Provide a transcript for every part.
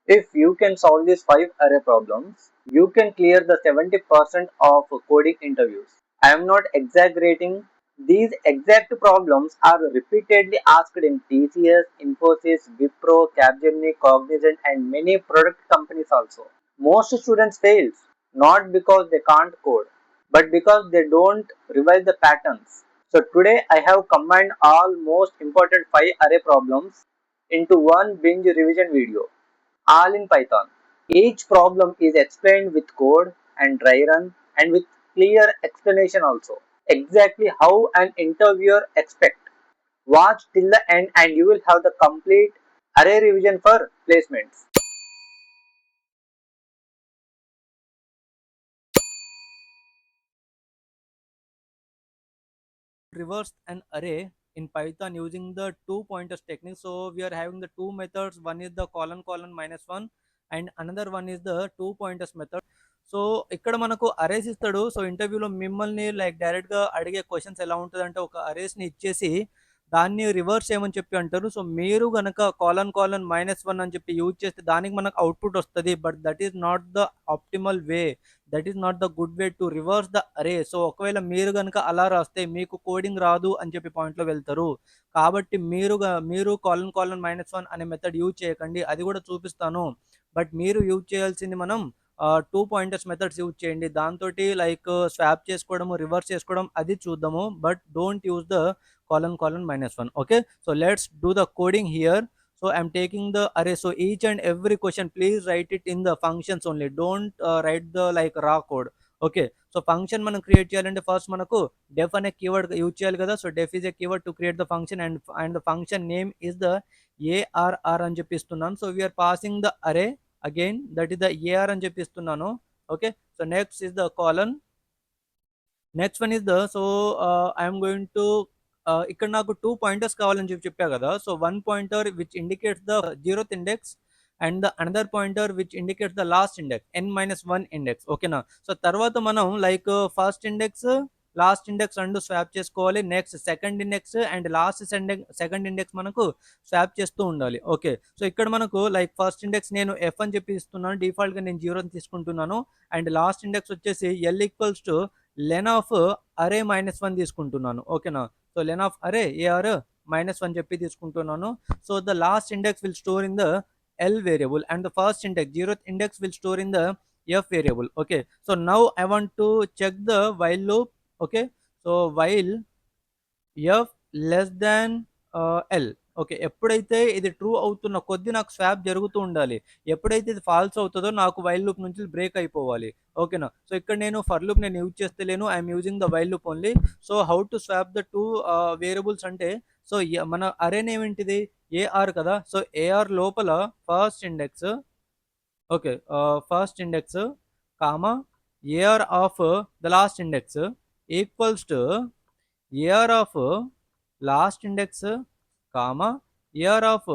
If you can solve these 5 array problems, you can clear the 70% of coding interviews. I am not exaggerating. These exact problems are repeatedly asked in TCS, Infosys, Wipro, Capgemini, Cognizant, and many product companies also. Most students fail not because they can't code, but because they don't revise the patterns. So today I have combined all most important 5 array problems into one binge revision video, all in Python. Each problem is explained with code and dry run and with clear explanation also. Exactly how an interviewer expect. Watch till the end and you will have the complete array revision for placements. Reverse an array in Python using the two pointers technique. So we are having the two methods. One is the colon colon minus one, and another one is the two pointers method. So ఇక్కడ మనకు arrays ఇస్తాడు. So ఇంటర్వ్యూలో మిమ్మల్ని like డైరెక్ట్గా అడిగే questions ఎలా ఉంటుంది అంటే ఒక అరేస్ని ఇచ్చేసి దాన్ని రివర్స్ చేయమని చెప్పి అంటారు. సో మీరు గనక కాలన్ కాలన్ మైనస్ వన్ అని చెప్పి యూజ్ చేస్తే దానికి మనకు అవుట్పుట్ వస్తుంది. But that is not the optimal way, that is not the good way to reverse the array. So ఒకవేళ మీరు కనుక అలా రాస్తే మీకు కోడింగ్ రాదు అని చెప్పి పాయింట్లో వెళ్తారు. కాబట్టి మీరు కాలన్ కాలన్ మైనస్ వన్ అనే మెథడ్ యూజ్ చేయకండి, అది కూడా చూపిస్తాను. బట్ మీరు యూజ్ చేయాల్సింది మనం టూ పాయింటర్స్ మెథడ్స్ యూజ్ చేయండి. దాంతో లైక్ స్వాప్ చేసుకోవడము రివర్స్ చేసుకోవడం అది చూద్దాము. But don't use the colon colon minus 1. Okay, so let's do the coding here. So I'm taking the array. So each and every question please write it in the functions only, don't write the like raw code. Okay, so function మనం create చేయాలంటే first మనకు def అనే keyword use చేయాలి కదా. So def is a keyword to create the function and the function name is the ARR అని చెప్పిస్తున్నాను. So we're passing the array again, that is the AR అని చెప్పిస్తున్నాను. Okay, so next is the colon, next one is the so I'm going to ఇక్కడ నాకు two pointers కావాలని చెప్పా కదా. So one pointer which indicates the zeroth index and the another pointer which indicates the last index n-1 index. ఓకేనా, so తర్వాత మనం like first index last index రెండు swap చేసుకోవాలి. Next second index and last second index మనకు swap చేస్తూ ఉండాలి. Okay, so ఇక్కడ మనకు లైక్ ఫస్ట్ ఇండెక్స్ నేను ఎఫ్ అని చెప్పి ఇస్తున్నాను, డిఫాల్ట్గా నేను జీరో తీసుకుంటున్నాను. అండ్ లాస్ట్ ఇండెక్స్ వచ్చేసి ఎల్ ఈక్వల్స్ టు లెన్ ఆఫ్ అరే మైనస్ వన్ తీసుకుంటున్నాను. ఓకేనా, so len of array AR minus one చెప్పి తీసుకుంటున్నాను. So the last index will store in the L variable and the first index zeroth index will store in the F variable. Okay, so now I want to check the while loop. Okay, so while F less than L. Okay, ఎప్పుడైతే ఇది true అవుతున్న కొద్దీ నాకు swap జరుగుతూ ఉండాలి. ఎప్పుడైతే ఇది falls అవుతుందో నాకు వైల్ లూప్ నుంచి బ్రేక్ అయిపోవాలి. ఓకేనా, సో ఇక్కడ నేను ఫర్ లూప్ నేను యూజ్ చేస్తలేను, I'm using the while loop only. So how to swap the two variables అంటే, సో మన అరే నేమ్ ఏంటిది ఏఆర్ కదా. సో ఏఆర్ లోపల first index, okay, first index comma AR of the last index equals to AR of last index comma AR of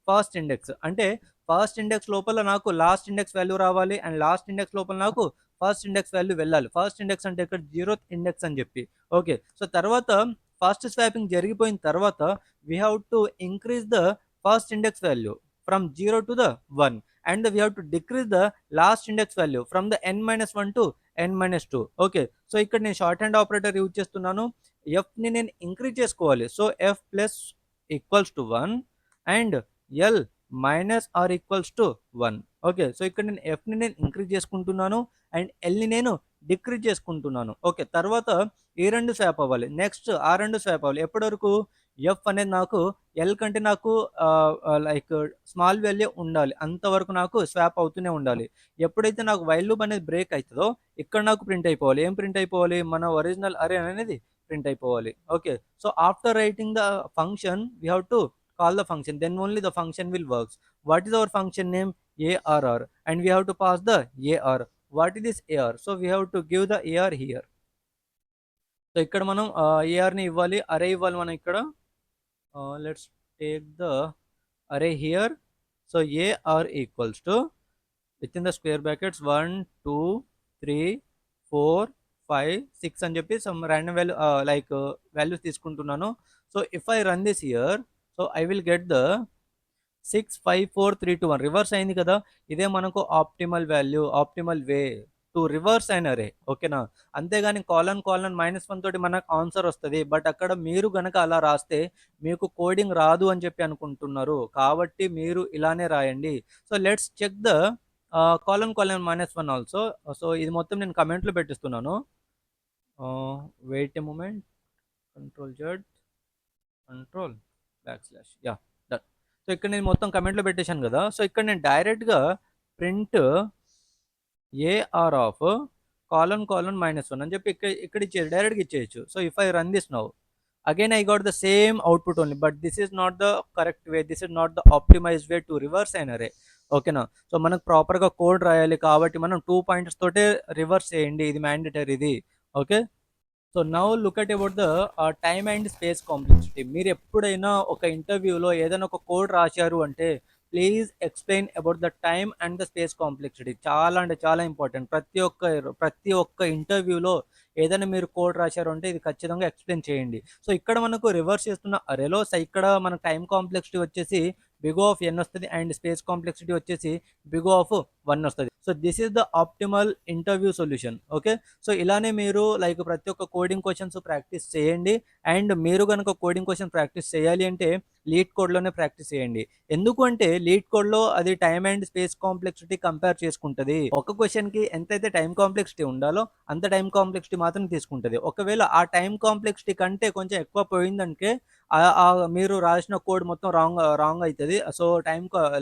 first index. అంటే first index లోపల నాకు last index value రావాలి and last index లోపల నాకు first index value వెళ్ళాలి. First index అంటే ఇక్కడ zeroth index అని చెప్పి. ఓకే, సో తర్వాత ఫస్ట్ స్వాపింగ్ జరిగిపోయిన తర్వాత we have to increase the first index value from zero to the one and we have to decrease the last index value from the n-1 to n-2. Okay, so ఇక్కడ నేను short hand operator use చేస్తున్నాను. ఎఫ్ని నేను increase చేసుకోవాలి. So F plus equals to one and L minus R equals to one. Okay, so ఇక్కడ నేను ఎఫ్ని నేను increase చేసుకుంటున్నాను and ఎల్ని నేను డిక్రీజ్ చేసుకుంటున్నాను. ఓకే, తర్వాత ఈ రెండు స్వాప్ అవ్వాలి, నెక్స్ట్ ఆ రెండు స్వాప్ అవ్వాలి. ఎప్పటి వరకు ఎఫ్ అనేది నాకు ఎల్ కంటే నాకు లైక్ స్మాల్ వాల్యూ ఉండాలి, అంతవరకు నాకు స్వాప్ అవుతూనే ఉండాలి. ఎప్పుడైతే నాకు వైల్ లూప్ అనేది బ్రేక్ అవుతుందో ఇక్కడ నాకు ప్రింట్ అయిపోవాలి. ఏం ప్రింట్ అయిపోవాలి, మన ఒరిజినల్ అరే అనేది ప్రింట్ అయిపోవాలి. Okay, so after writing the function we have to call the function, then only the function will works. What is our function name, arr, and we have to pass the ar. What is this ar? So we have to give the ar here. So ఇక్కడ మనం ar ని ఇవ్వాలి, array ఇవ్వాలి మనం ఇక్కడ. Let's take the array here. So ar equals to within the square brackets 1 2 3 4 5 6 అని చెప్పి some random value like values తీసుకుంటున్నాను. So if I run this here, so I will get the 654 3 2 1 reverse అయింది కదా. ఇదే మనకు optimal way to reverse అయిన array. ఓకేనా. అంతేగాని కోలన్ -1 తోటి మనకు ఆన్సర్ వస్తుంది. బట్ అక్కడ మీరు గనక అలా రాస్తే మీకు కోడింగ్ రాదు అని చెప్పి అనుకుంటున్నారు. కాబట్టి మీరు ఇలానే రాయండి. So let's check the colon also. So ఇది మొత్తం నేను కమెంట్లో పెట్టిస్తున్నాను. Wait a moment. Ctrl Z, control backslash done. So ఇక్కడ నేను మొత్తం కమెంట్లో పెట్టేశాను కదా. సో ఇక్కడ నేను డైరెక్ట్గా ప్రింట్ ఏఆర్ ఆఫ్ కోలన్ -1 అని చెప్పి ఇక్కడ ఇచ్చేది డైరెక్ట్గా ఇచ్చేయచ్చు. So if I run this now again I got the same output only, but this is not the correct way, this is not the optimised way to reverse అయిన array. ఓకేనా. So మనకు ప్రాపర్గా కోడ్ రాయాలి కాబట్టి మనం 2 points తోటే reverse చేయండి, ఇది మ్యాండేటరీది. Okay. So now look at about the time and space complexity. మీరు ఎప్పుడైనా ఒక ఇంటర్వ్యూలో ఏదైనా ఒక కోడ్ రాశారు అంటే please explain about the time and the space complexity. చాలా అంటే చాలా ఇంపార్టెంట్. ప్రతి ఒక్క ఇంటర్వ్యూలో ఏదైనా మీరు కోడ్ రాశారు అంటే ఇది ఖచ్చితంగా ఎక్స్ప్లెయిన్ చేయండి. సో ఇక్కడ మనకు రివర్స్ చేస్తున్న అరేలో ఇక్కడ మన టైం కాంప్లెక్సిటీ వచ్చేసి బిగ్ ఆఫ్ n వస్తుంది అండ్ స్పేస్ కాంప్లెక్సిటీ వచ్చేసి బిగ్ ఆఫ్ 1 వస్తుంది. So this is the optimal interview solution. Okay. So ఇలానే మీరు లైక్ ప్రతి ఒక్క కోడింగ్ క్వశ్చన్స్ ప్రాక్టీస్ చేయండి. అండ్ మీరు కనుక కోడింగ్ క్వశ్చన్ ప్రాక్టీస్ చేయాలి అంటే లీడ్ కోడ్లోనే ప్రాక్టీస్ చేయండి. ఎందుకు అంటే లీడ్ కోడ్లో అది time and space complexity compare చేసుకుంటుంది. ఒక క్వశ్చన్కి ఎంతైతే టైం కాంప్లెక్సిటీ ఉండాలో అంత టైం కాంప్లెక్సిటీ మాత్రం తీసుకుంటుంది. ఒకవేళ ఆ టైం కాంప్లెక్సిటీ కంటే కొంచెం ఎక్కువ పోయిందంటే మీరు రాసిన కోడ్ మొత్తం రాంగ్ అవుతుంది. సో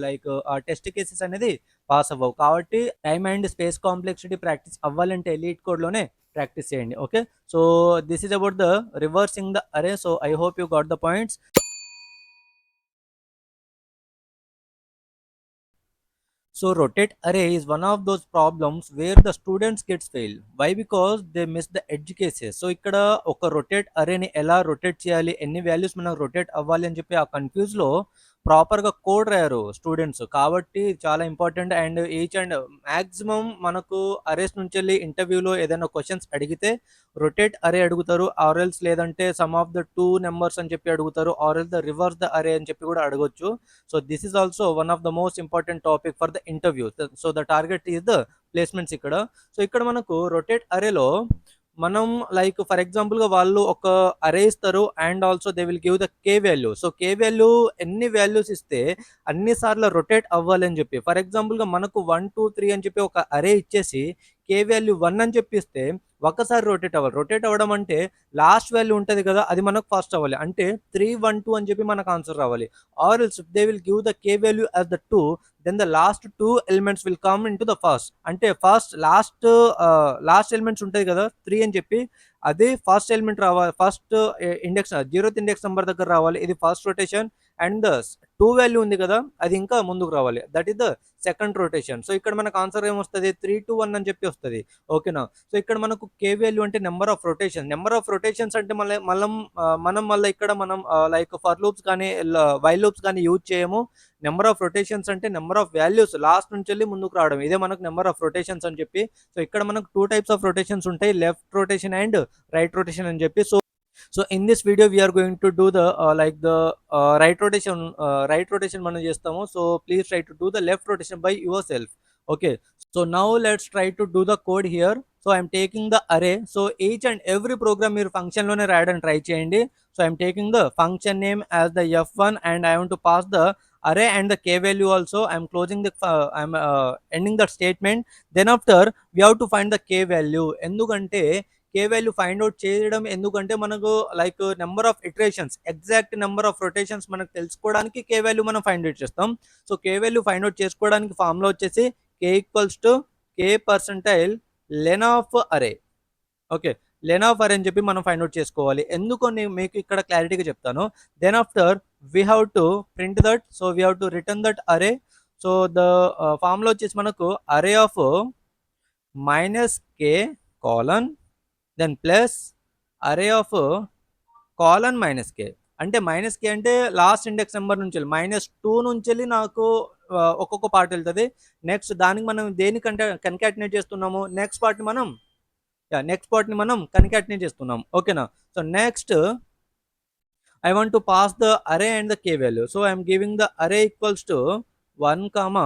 లైక్ టెస్ట్ కేసెస్ అనేది పాస్ అవ్వవు. కాబట్టి time and space complexity practice అవ్వాలంటే లీడ్ కోడ్లోనే ప్రాక్టీస్ చేయండి. Okay. So this is about the reversing the array. So I hope you got the points. So rotate array is one of those problems where the students gets fail. Why? Because they miss the edge cases. So ఇక్కడ ఒక rotate అరేని ఎలా rotate చేయాలి, ఎన్ని values మనకు rotate అవ్వాలి అని చెప్పి ఆ కన్ఫ్యూజ్లో ప్రాపర్గా కోడ్ రాయారు స్టూడెంట్స్. కాబట్టి చాలా important. And each and maximum మనకు అరేస్ నుంచి వెళ్ళి ఇంటర్వ్యూలో ఏదైనా క్వశ్చన్స్ అడిగితే రొటేట్ అరే అడుగుతారు, ఆర్ఎల్స్ లేదంటే సమ్ ఆఫ్ ద 2 నెంబర్స్ అని చెప్పి అడుగుతారు, ఆర్ఎల్స్ ద రివర్స్ ద అరే అని చెప్పి కూడా అడగొచ్చు. So this is also one of the most important topic for the interview. So the target is the placements ఇక్కడ. సో ఇక్కడ మనకు రొటేట్ అరేలో మనం లైక్ ఫర్ ఎగ్జాంపుల్గా వాళ్ళు ఒక అరే ఇస్తారు and also they will give the K value. So K value ఎన్ని వాల్యూస్ ఇస్తే అన్ని సార్లు రొటేట్ అవ్వాలి అని చెప్పి, ఫర్ ఎగ్జాంపుల్గా మనకు 1 2 3 అని చెప్పి ఒక అరే ఇచ్చేసి కే వాల్యూ 1 అని చెప్పిస్తే ఒకసారి రొటేట్ అవ్వాలి. రొటేట్ అవ్వడం అంటే లాస్ట్ వాల్యూ ఉంటుంది కదా, అది మనకు ఫస్ట్ అవ్వాలి. అంటే 3 1 2 అని చెప్పి మనకు ఆన్సర్ రావాలి. Or else they will give the K value as the 2, then the last 2 elements will come in to the first. అంటే లాస్ట్ ఎలిమెంట్స్ ఉంటుంది కదా 3 అని చెప్పి, అదే ఫస్ట్ ఎలిమెంట్ రావాలి, first index 0th index number దగ్గర రావాలి. ఇది first rotation. And the 2 value ఉంది కదా అది ఇంకా ముందుకు రావాలి, that is the second rotation. So ఇక్కడ మనకు ఆన్సర్ ఏమొస్తుంది, 3 2 1 అని చెప్పి వస్తుంది. ఓకేనా. సో ఇక్కడ మనకు కే వాల్యూ అంటే నెంబర్ ఆఫ్ రొటేషన్స్ అంటే మనం మళ్ళీ ఇక్కడ మనం లైక్ ఫర్ లూప్స్ కానీ వైల్ లూప్స్ కానీ యూజ్ చేయము. నెంబర్ ఆఫ్ రొటేషన్స్ అంటే నెంబర్ ఆఫ్ వాల్యూస్ లాస్ట్ నుంచి వెళ్ళి ముందుకు రావడం, ఇదే మనకు నెంబర్ ఆఫ్ రొటేషన్స్ అని చెప్పి. సో ఇక్కడ మనకు 2 టైప్స్ ఆఫ్ రొటేషన్స్ ఉంటాయి, left rotation and right rotation అని చెప్పి. So in this video we're going to do the like the right rotation మనం చేస్తాము. So please try to do the left rotation by yourself. Okay. So now let's try to do the code here. So I'm taking the array. So each and every program మీరు ఫంక్షన్లోనే రాయడానికి try చేయండి. So I'm taking the function name as the f1 and I want to pass the array and the k value also. I'm ending that statement. Then after we have to find the k value. ఎందుకంటే కే value find out చేయడం ఎందుకంటే మనకు like number of iterations, exact number of rotations మనకు తెలుసుకోవడానికి K value మనం find out చేస్తాం. So K value find out చేసుకోవడానికి formula వచ్చేసి K equals to K percentile len of array. Okay. Len of array అని చెప్పి మనం ఫైండ్ అవుట్ చేసుకోవాలి. ఎందుకు నేను మీకు ఇక్కడ క్లారిటీగా చెప్తాను. Then after we have to print that. So we have to return that array. So the formula వచ్చేసి మనకు array of -k colon then plus array of colon -k. అంటే -k అంటే లాస్ట్ ఇండెక్స్ నెంబర్ నుంచి వెళ్ళి -2 నుంచి వెళ్ళి నాకు ఒక్కొక్క పార్ట్ వెళ్తుంది. నెక్స్ట్ దానికి మనం దేని కన్కాటినేట్ చేస్తున్నాము, నెక్స్ట్ పార్ట్ని మనం కన్కాటినేట్ చేస్తున్నాం. ఓకేనా. So next I want to pass the array and the k value. So I am giving the array equals to 1 comma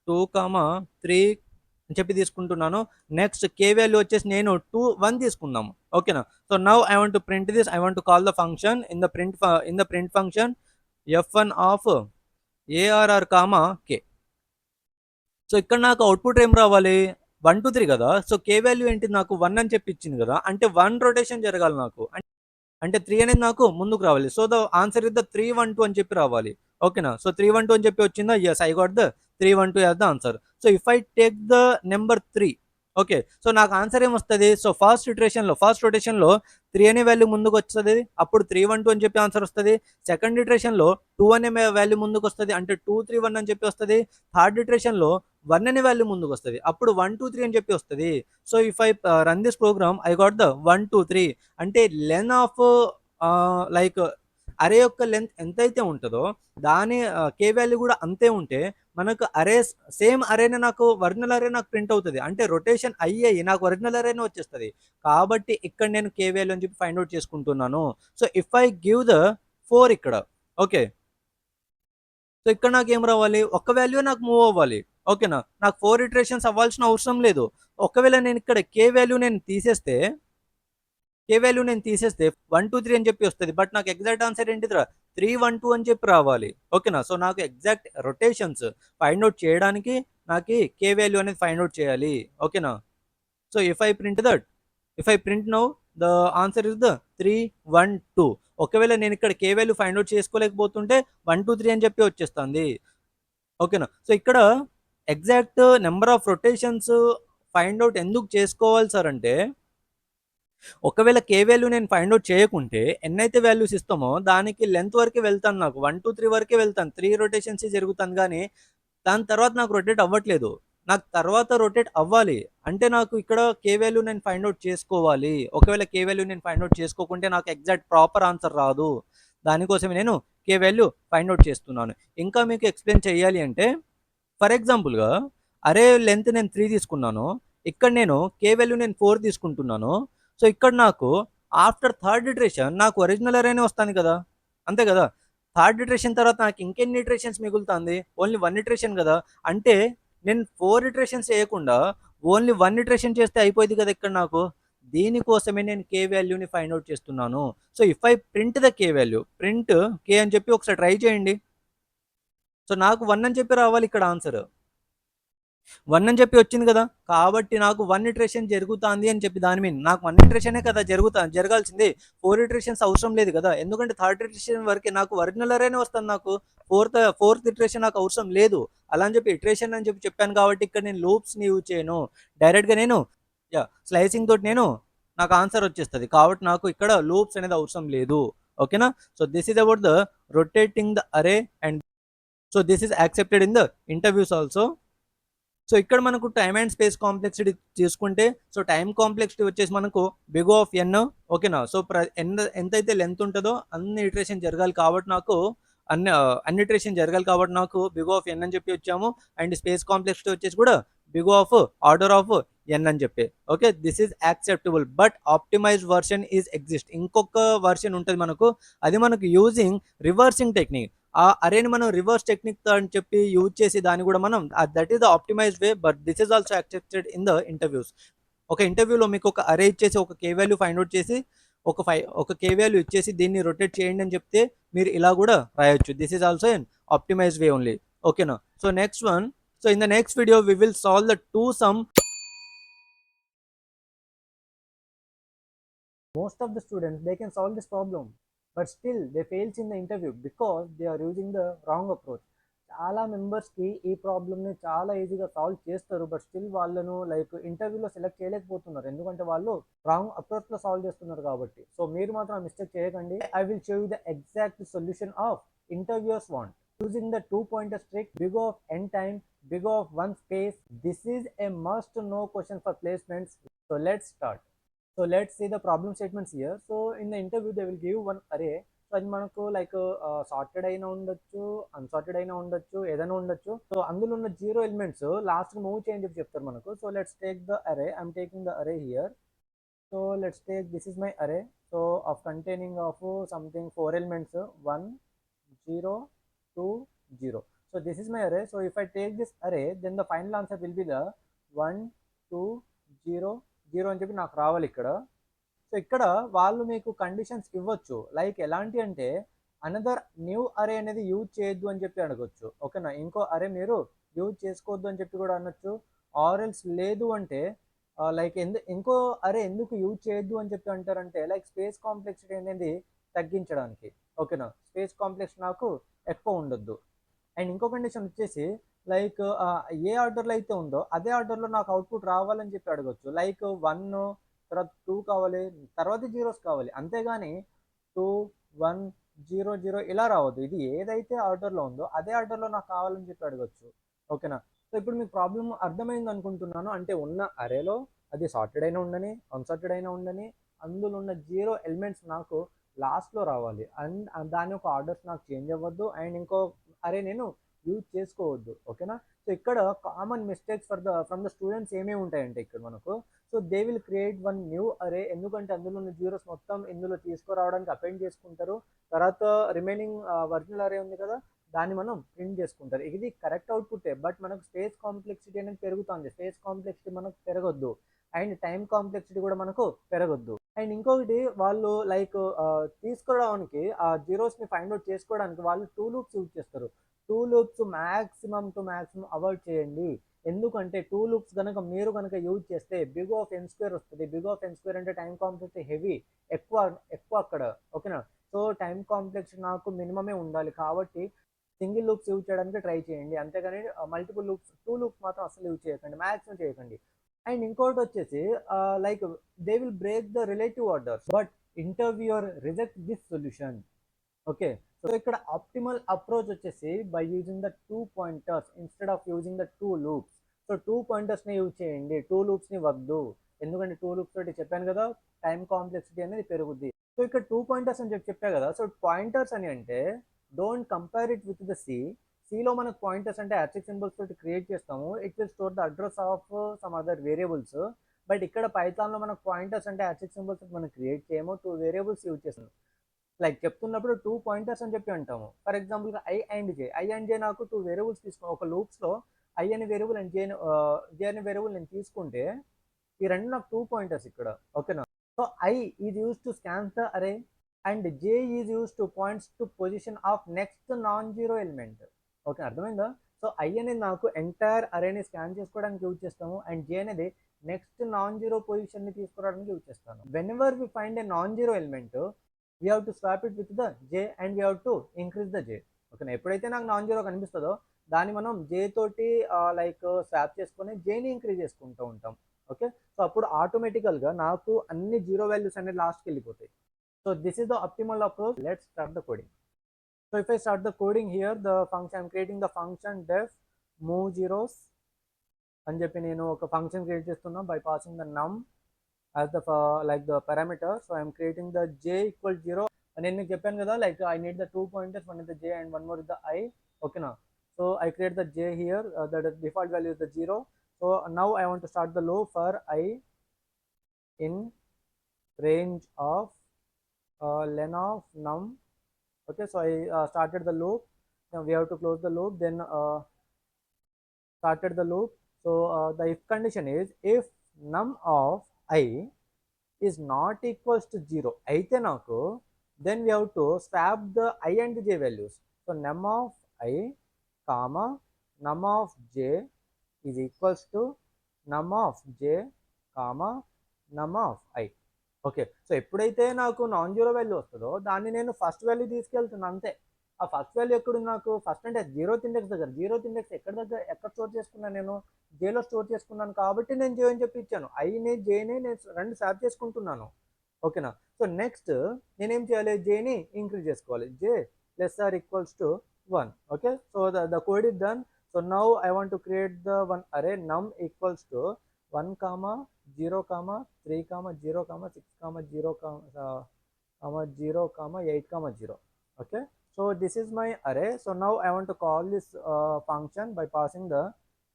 2 comma 3 అని చెప్పి తీసుకుంటున్నాను. నెక్స్ట్ k వాల్యూ వచ్చేసి నేను 1 తీసుకుందాము. ఓకేనా. So now I want to print this. I want to call the function in the print function f1 of arr comma k. So ఇక్కడ నాకు output ఏం రావాలి? 1 2 3 కదా. సో k వాల్యూ ఏంటి? నాకు 1 అని చెప్పి ఇచ్చింది కదా. అంటే 1 రొటేషన్ జరగాలి నాకు. అంటే 3 అనేది నాకు ముందుకు రావాలి. So the answer is the 312 అని చెప్పి రావాలి. ఓకేనా. సో 312 అని చెప్పి వచ్చిందా? Yes, I got the 312 as the answer. So if I take the number 3, okay, so నాకు ఆన్సర్ ఏమొస్తుంది? సో ఫస్ట్ రొటేషన్లో 3 అనే వాల్యూ ముందుకు వస్తుంది, అప్పుడు 312 అని చెప్పి ఆన్సర్ వస్తుంది. సెకండ్ ఇటరేషన్లో 2 అనే వాల్యూ ముందుకు వస్తుంది, అంటే 231 అని చెప్పి వస్తుంది. థర్డ్ ఇటరేషన్లో 1 అనే వాల్యూ ముందుకు వస్తుంది, అప్పుడు 1 2 3 అని చెప్పి వస్తుంది. So if I run this program, I got the 1 2 3. అంటే లెన్ ఆఫ్ లైక్ అరే యొక్క లెంత్ ఎంతైతే ఉంటుందో దాని కే వాల్యూ కూడా అంతే ఉంటే మనకు అరే సేమ్ అరేనే నాకు ఒరిజినల్ అరే నాకు ప్రింట్ అవుతుంది. అంటే రొటేషన్ అయ్యి నాకు ఒరిజినల్ అరేనే వచ్చేస్తుంది. కాబట్టి ఇక్కడ నేను కే వాల్యూ అని చెప్పి ఫైండ్ అవుట్ చేసుకుంటున్నాను. So if I give the 4 ఇక్కడ, ఓకే, సో ఇక్కడ నాకు ఏం రావాలి? ఒక్క వాల్యూ నాకు మూవ్ అవ్వాలి. ఓకేనా. నాకు 4 ఇటరేషన్స్ అవ్వాల్సిన అవసరం లేదు. ఒకవేళ నేను ఇక్కడ కే వాల్యూ నేను తీసేస్తే 1 2 3 అని చెప్పి వస్తుంది. బట్ నాకు ఎగ్జాక్ట్ ఆన్సర్ ఏంటిదిరా? 3 1 2 అని చెప్పి రావాలి. ఓకేనా. సో నాకు ఎగ్జాక్ట్ రొటేషన్స్ ఫైండ్ అవుట్ చేయడానికి నాకు కే వాల్యూ అనేది ఫైండ్ అవుట్ చేయాలి. ఓకేనా. So if I print now the answer is the 3 1 2. ఒకవేళ నేను ఇక్కడ కే వాల్యూ ఫైండ్ అవుట్ చేసుకోలేకపోతుంటే 1 2 3 అని చెప్పి వచ్చేస్తుంది. ఓకేనా. సో ఇక్కడ exact number of rotations find out ఎందుకు చేసుకోవాలి సార్ అంటే, ఒకవేళ కే వాల్యూ నేను ఫైండ్ అవుట్ చేయకుంటే ఎన్నైతే వాల్యూస్ ఇస్తామో దానికి లెంత్ వరకే వెళ్తాను. నాకు 1 2 3 వరకే వెళ్తాను. 3 రొటేషన్స్ జరుగుతాను, కానీ దాని తర్వాత నాకు రొటేట్ అవ్వట్లేదు. నాకు తర్వాత రొటేట్ అవ్వాలి అంటే నాకు ఇక్కడ కే వాల్యూ నేను ఫైండ్ అవుట్ చేసుకోవాలి. ఒకవేళ కే వాల్యూ నేను ఫైండ్ అవుట్ చేసుకోకుంటే నాకు ఎగ్జాక్ట్ ప్రాపర్ ఆన్సర్ రాదు. దానికోసమే నేను కే వాల్యూ ఫైండ్ అవుట్ చేస్తున్నాను. ఇంకా మీకు ఎక్స్ప్లెయిన్ చేయాలి అంటే, ఫర్ ఎగ్జాంపుల్గా అరే లెంత్ నేను 3 తీసుకున్నాను, ఇక్కడ నేను కే వాల్యూ నేను 4 తీసుకుంటున్నాను. సో ఇక్కడ నాకు ఆఫ్టర్ థర్డ్ ఇటరేషన్ నాకు ఒరిజినల్ అరేనే వస్తుంది కదా, అంతే కదా. థర్డ్ ఇటరేషన్ తర్వాత నాకు ఇంకెన్ని ఇటరేషన్స్ మిగులుతుంది? ఓన్లీ 1 ఇటరేషన్ కదా. అంటే నేను 4 ఇటరేషన్స్ చేయకుండా ఓన్లీ 1 ఇటరేషన్ చేస్తే అయిపోయింది కదా ఇక్కడ నాకు. దీనికోసమే నేను కే వాల్యూని ఫైండ్ అవుట్ చేస్తున్నాను. So if I print the K value, print K అని చెప్పి ఒకసారి ట్రై చేయండి. సో నాకు 1 అని చెప్పి రావాలి ఇక్కడ ఆన్సర్. 1 అని చెప్పి వచ్చింది కదా. కాబట్టి నాకు 1 ఇటరేషన్ జరుగుతుంది అని చెప్పి దాని మీన్ నాకు 1 ఇటరేషనే కదా జరగాల్సింది. 4 ఇటరేషన్స్ అవసరం లేదు కదా. ఎందుకంటే థర్డ్ ఇటరేషన్ వరకే నాకు ఒరిజినల్ అరేనే వస్తుంది. నాకు ఫోర్త్ ఇటరేషన్ నాకు అవసరం లేదు. అలా అని చెప్పి ఇటరేషన్ అని చెప్పి చెప్పాను కాబట్టి ఇక్కడ నేను లూప్స్ని యూజ్ చేయను. డైరెక్ట్గా నేను స్లైసింగ్ తోటి నాకు ఆన్సర్ వచ్చేస్తుంది. కాబట్టి నాకు ఇక్కడ లూప్స్ అనేది అవసరం లేదు. ఓకేనా. So this is about the rotating the array and so this is accepted in the interviews also. So ఇక్కడ మనకు టైమ్ అండ్ స్పేస్ కాంప్లెక్సిటీ తీసుకుంటే, సో టైం కాంప్లెక్సిటీ వచ్చేసి మనకు బిగ్ ఆఫ్ ఎన్. ఓకేనా. సో ఎంతైతే లెంత్ ఉంటుందో అన్ని ఇటరేషన్ జరగాలి కాబట్టి నాకు అన్ని ఇటరేషన్ జరగాలి కాబట్టి నాకు బిగ్ ఆఫ్ ఎన్ అని చెప్పి వచ్చాము. అండ్ స్పేస్ కాంప్లెక్సిటీ వచ్చేసి కూడా బిగ్ ఆఫ్ ఆర్డర్ ఆఫ్ ఎన్ అని చెప్పి. Okay, this is acceptable. But optimised version is exist. ఇంకొక వర్షన్ ఉంటుంది మనకు, అది మనకు యూజింగ్ రివర్సింగ్ టెక్నిక్. ఆ అరేని మనం రివర్స్ టెక్నిక్ అని చెప్పి యూజ్ చేసి దాన్ని కూడా మనం that is the optimised way. But this is also accepted in the interviews. ఒక ఇంటర్వ్యూలో మీకు ఒక అరే ఇచ్చేసి ఒక కే వాల్యూ ఫైండ్ అవుట్ చేసి ఒక కే వాల్యూ ఇచ్చేసి దీన్ని రొటేట్ చేయండి అని చెప్తే మీరు ఇలా కూడా రాయొచ్చు. This is also an optimised way only. ఓకేనా. So next one. So in the next video we will solve the two sum. Most of the students, they can solve this problem, but still they fails in the interview because they are using the wrong approach. చాలా మెంబర్స్కి ఈ ప్రాబ్లమ్ని చాలా ఈజీగా solve చేస్తారు, but still వాళ్ళను like ఇంటర్వ్యూలో select చేయలేకపోతున్నారు. ఎందుకంటే వాళ్ళు రాంగ్ అప్రోచ్లో సాల్వ్ చేస్తున్నారు కాబట్టి. సో మీరు మాత్రం మిస్టేక్ చేయకండి. I will show you the exact solution of interviews want using the 2-pointer trick, big of n time, big of one space. This is a must know question for placements. So let's start. So let's see the problem statements here. So in the interview they will give one array. So అది మనకు like sorted అయినా ఉండొచ్చు, unsorted అయినా ఉండొచ్చు, ఏదైనా ఉండొచ్చు. So అందులో ఉన్న 0 ఎలిమెంట్స్ లాస్ట్ మూవ్ చేయని చెప్పి చెప్తారు మనకు. సో లెట్స్ టేక్ ద అరే. I'm taking the array here. So let's take, this is my array, so of containing of something 4 elements, 1 0 2 0. So this is my array. So if I take this array, then the final answer will be the 1 2 0 0 అని చెప్పి నాకు రావాలి ఇక్కడ. So ఇక్కడ వాళ్ళు మీకు conditions ఇవ్వచ్చు, like ఎలాంటి అంటే అనదర్ న్యూ అరే అనేది యూజ్ చేయొద్దు అని చెప్పి అడగొచ్చు. ఓకేనా, ఇంకో అరే మీరు యూజ్ చేసుకోవద్దు అని చెప్పి కూడా అనొచ్చు. ఆర్ఎల్స్ లేదు అంటే లైక్ ఇంకో అరే ఎందుకు యూజ్ చేయొద్దు అని చెప్పి అంటారంటే లైక్ స్పేస్ కాంప్లెక్సిటీ అనేది తగ్గించడానికి. ఓకేనా, స్పేస్ కాంప్లెక్స్ నాకు ఎక్కువ ఉండొద్దు. అండ్ ఇంకో కండిషన్ వచ్చేసి లైక్ ఏ ఆర్డర్లో అయితే ఉందో అదే ఆర్డర్లో నాకు అవుట్పుట్ రావాలని చెప్పి అడగొచ్చు. లైక్ 1 తర్వాత 2 కావాలి, తర్వాత జీరోస్ కావాలి, అంతేగాని 2 1 0 0 ఇలా రావద్దు. ఇది ఏదైతే ఆర్డర్లో ఉందో అదే ఆర్డర్లో నాకు కావాలని చెప్పి అడగొచ్చు. ఓకేనా, సో ఇప్పుడు మీకు ప్రాబ్లమ్ అర్థమైంది అనుకుంటున్నాను. అంటే ఉన్న అరేలో అది సార్టెడ్ అయినా ఉండని, అన్సార్టెడ్ అయినా ఉండని, అందులో ఉన్న 0 ఎలిమెంట్స్ నాకు లాస్ట్లో రావాలి. అండ్ దాని యొక్క ఆర్డర్స్ నాకు చేంజ్ అవ్వద్దు. అండ్ ఇంకో అరే నేను యూజ్ చేసుకోవద్దు. ఓకేనా, సో ఇక్కడ common mistakes from the students ఏమేమి ఉంటాయంటే ఇక్కడ మనకు, so they will create one new అరే, ఎందుకంటే అందులో ఉన్న జీరోస్ మొత్తం ఇందులో తీసుకురావడానికి అపెండ్ చేసుకుంటారు. తర్వాత రిమైనింగ్ ఒరిజినల్ అరే ఉంది కదా, దాన్ని మనం ప్రింట్ చేసుకుంటారు. ఇది కరెక్ట్ అవుట్పుటే, బట్ మనకు స్పేస్ కాంప్లెక్సిటీ అనేది పెరుగుతుంది. స్పేస్ కాంప్లెక్సిటీ మనకు పెరగొద్దు, అండ్ టైం కాంప్లెక్సిటీ కూడా మనకు పెరగొద్దు. అండ్ ఇంకొకటి వాళ్ళు లైక్ తీసుకోవడానికి ఆ జీరోస్ని ఫైండ్ అవుట్ చేసుకోవడానికి వాళ్ళు 2 లూప్స్ యూజ్ చేస్తారు. 2 loops maximum to maximum avoid చేయండి. ఎందుకంటే 2 లూప్స్ కనుక మీరు కనుక యూజ్ చేస్తే బిగ్ ఆఫ్ ఎన్ స్క్వేర్ వస్తుంది. బిగ్ ఆఫ్ ఎన్ స్క్వేర్ అంటే టైం కాంప్లెక్సిటీ హెవీ, ఎక్కువ ఎక్కువ అక్కడ. ఓకేనా, సో టైం కాంప్లెక్సిటీ నాకు మినిమమే ఉండాలి కాబట్టి సింగిల్ లూప్స్ యూజ్ చేయడానికి ట్రై చేయండి, అంతేగాని మల్టిపుల్ లూప్స్ 2 లూప్స్ మాత్రం అసలు యూజ్ చేయకండి, మ్యాక్సిమం చేయకండి. అండ్ ఇంకోటి వచ్చేసి like they will break the relative orders, but interviewer reject this solution. Okay, so ఇక్కడ ఆప్టిమల్ అప్రోచ్ వచ్చేసి by using the 2 pointers instead of using the 2 loops. So 2 పాయింటర్స్ని use చేయండి, 2 లూప్స్ని వద్దు. ఎందుకంటే 2 లూప్స్ తోటి చెప్పాను కదా టైం కాంప్లెక్సిటీ అనేది పెరుగుద్ది. సో ఇక్కడ 2 పాయింటర్స్ అని చెప్పా కదా, సో పాయింటర్స్ అని అంటే don't compare it with the సిలో మనకు పాయింటర్స్ అంటే అట్రిక్ సింబల్స్ తోటి క్రియేట్ చేస్తాము. It will store the address of some other variables. But ఇక్కడ పైథాన్లో మనకు పాయింటర్స్ అంటే అట్రిక్ సింబల్స్ మనం క్రియేట్ చేయము, 2 వేరియబుల్స్ యూజ్ చేస్తాము. లైక్ చెప్తున్నప్పుడు 2 పాయింటర్స్ అని చెప్పి అంటాము. ఫర్ ఎగ్జాంపుల్గా ఐ అండ్ జే నాకు 2 వేరియబుల్స్ తీసుకో, ఒక లూప్స్లో ఐ అనే వేరియబుల్ అండ్ జే అనే వేరియబుల్ నేను తీసుకుంటే ఈ రెండు నాకు 2 పాయింటర్స్ ఇక్కడ. ఓకేనా, so I is use to scan the array and J is use to points to position of next non zero element. Okay, అర్థమైందా? సో ఐ అనేది నాకు ఎంటైర్ అరేని స్కాన్ చేసుకోవడానికి యూజ్ చేస్తాము, అండ్ జే అనేది నెక్స్ట్ నాన్ జీరో పొజిషన్ని తీసుకురావడానికి use చేస్తాను. Whenever we find a non zero element we have to swap it with the J and we have to increase the జే. ఓకేనా, ఎప్పుడైతే నాకు నాన్ జీరో కనిపిస్తుందో దాన్ని మనం జే తోటి లైక్ స్వాప్ చేసుకొని జేని ఇంక్రీజ్ చేసుకుంటూ ఉంటాం. ఓకే, సో అప్పుడు ఆటోమేటికల్గా నాకు అన్ని జీరో వాల్యూస్ అనేది లాస్ట్కి వెళ్ళిపోతాయి. So this is the optimal approach. Let's start the coding. So if I start the coding here, the function, I'm creating the function def move zeros అని చెప్పి నేను ఒక ఫంక్షన్ క్రియేట్ చేస్తున్నా by passing the num as the like the parameter. So I'm creating the j equal 0. నేను మీకు చెప్పాను కదా like I need the 2 pointers, one is the j and one more is the I. Okay now, so I create the j here, the default value is the 0. So now I want to start the loop for I in range of len of num. Okay, so I started the loop. Now we have to close the loop, then started the loop. So the if condition is if num of I is not equals to 0 అయితే నాకు, then we have to swap the I and j values. So num of I comma num of j is equals to num of j comma num of I. Okay, so ఎప్పుడైతే నాకు non zero value వస్తుందో దాన్ని నేను first value తీసుకెళ్తున్నాను అంతే. ఆ first value ఎక్కడ నాకు, ఫస్ట్ అంటే జీరోత్ ఇండెక్స్ దగ్గర. జీరోత్ ఇండెక్స్ ఎక్కడ స్టోర్ చేసుకున్నాను నేను, జేలో స్టోర్ చేసుకున్నాను కాబట్టి నేను జే అని చెప్పి ఇచ్చాను. ఐని జేని నేను రెండు స్వాప్ చేసుకుంటున్నాను. ఓకేనా, సో నెక్స్ట్ నేనేం చేయాలి, జేని ఇంక్రీజ్ చేసుకోవాలి. J less or equals to 1. Okay, so the code is done. So now I want to create the one array num equals to 1 comma 0 comma 3 comma 0 comma 6 comma 0 comma 0 comma 8 comma 0. Okay, so this is my array. So now I want to call this function by passing the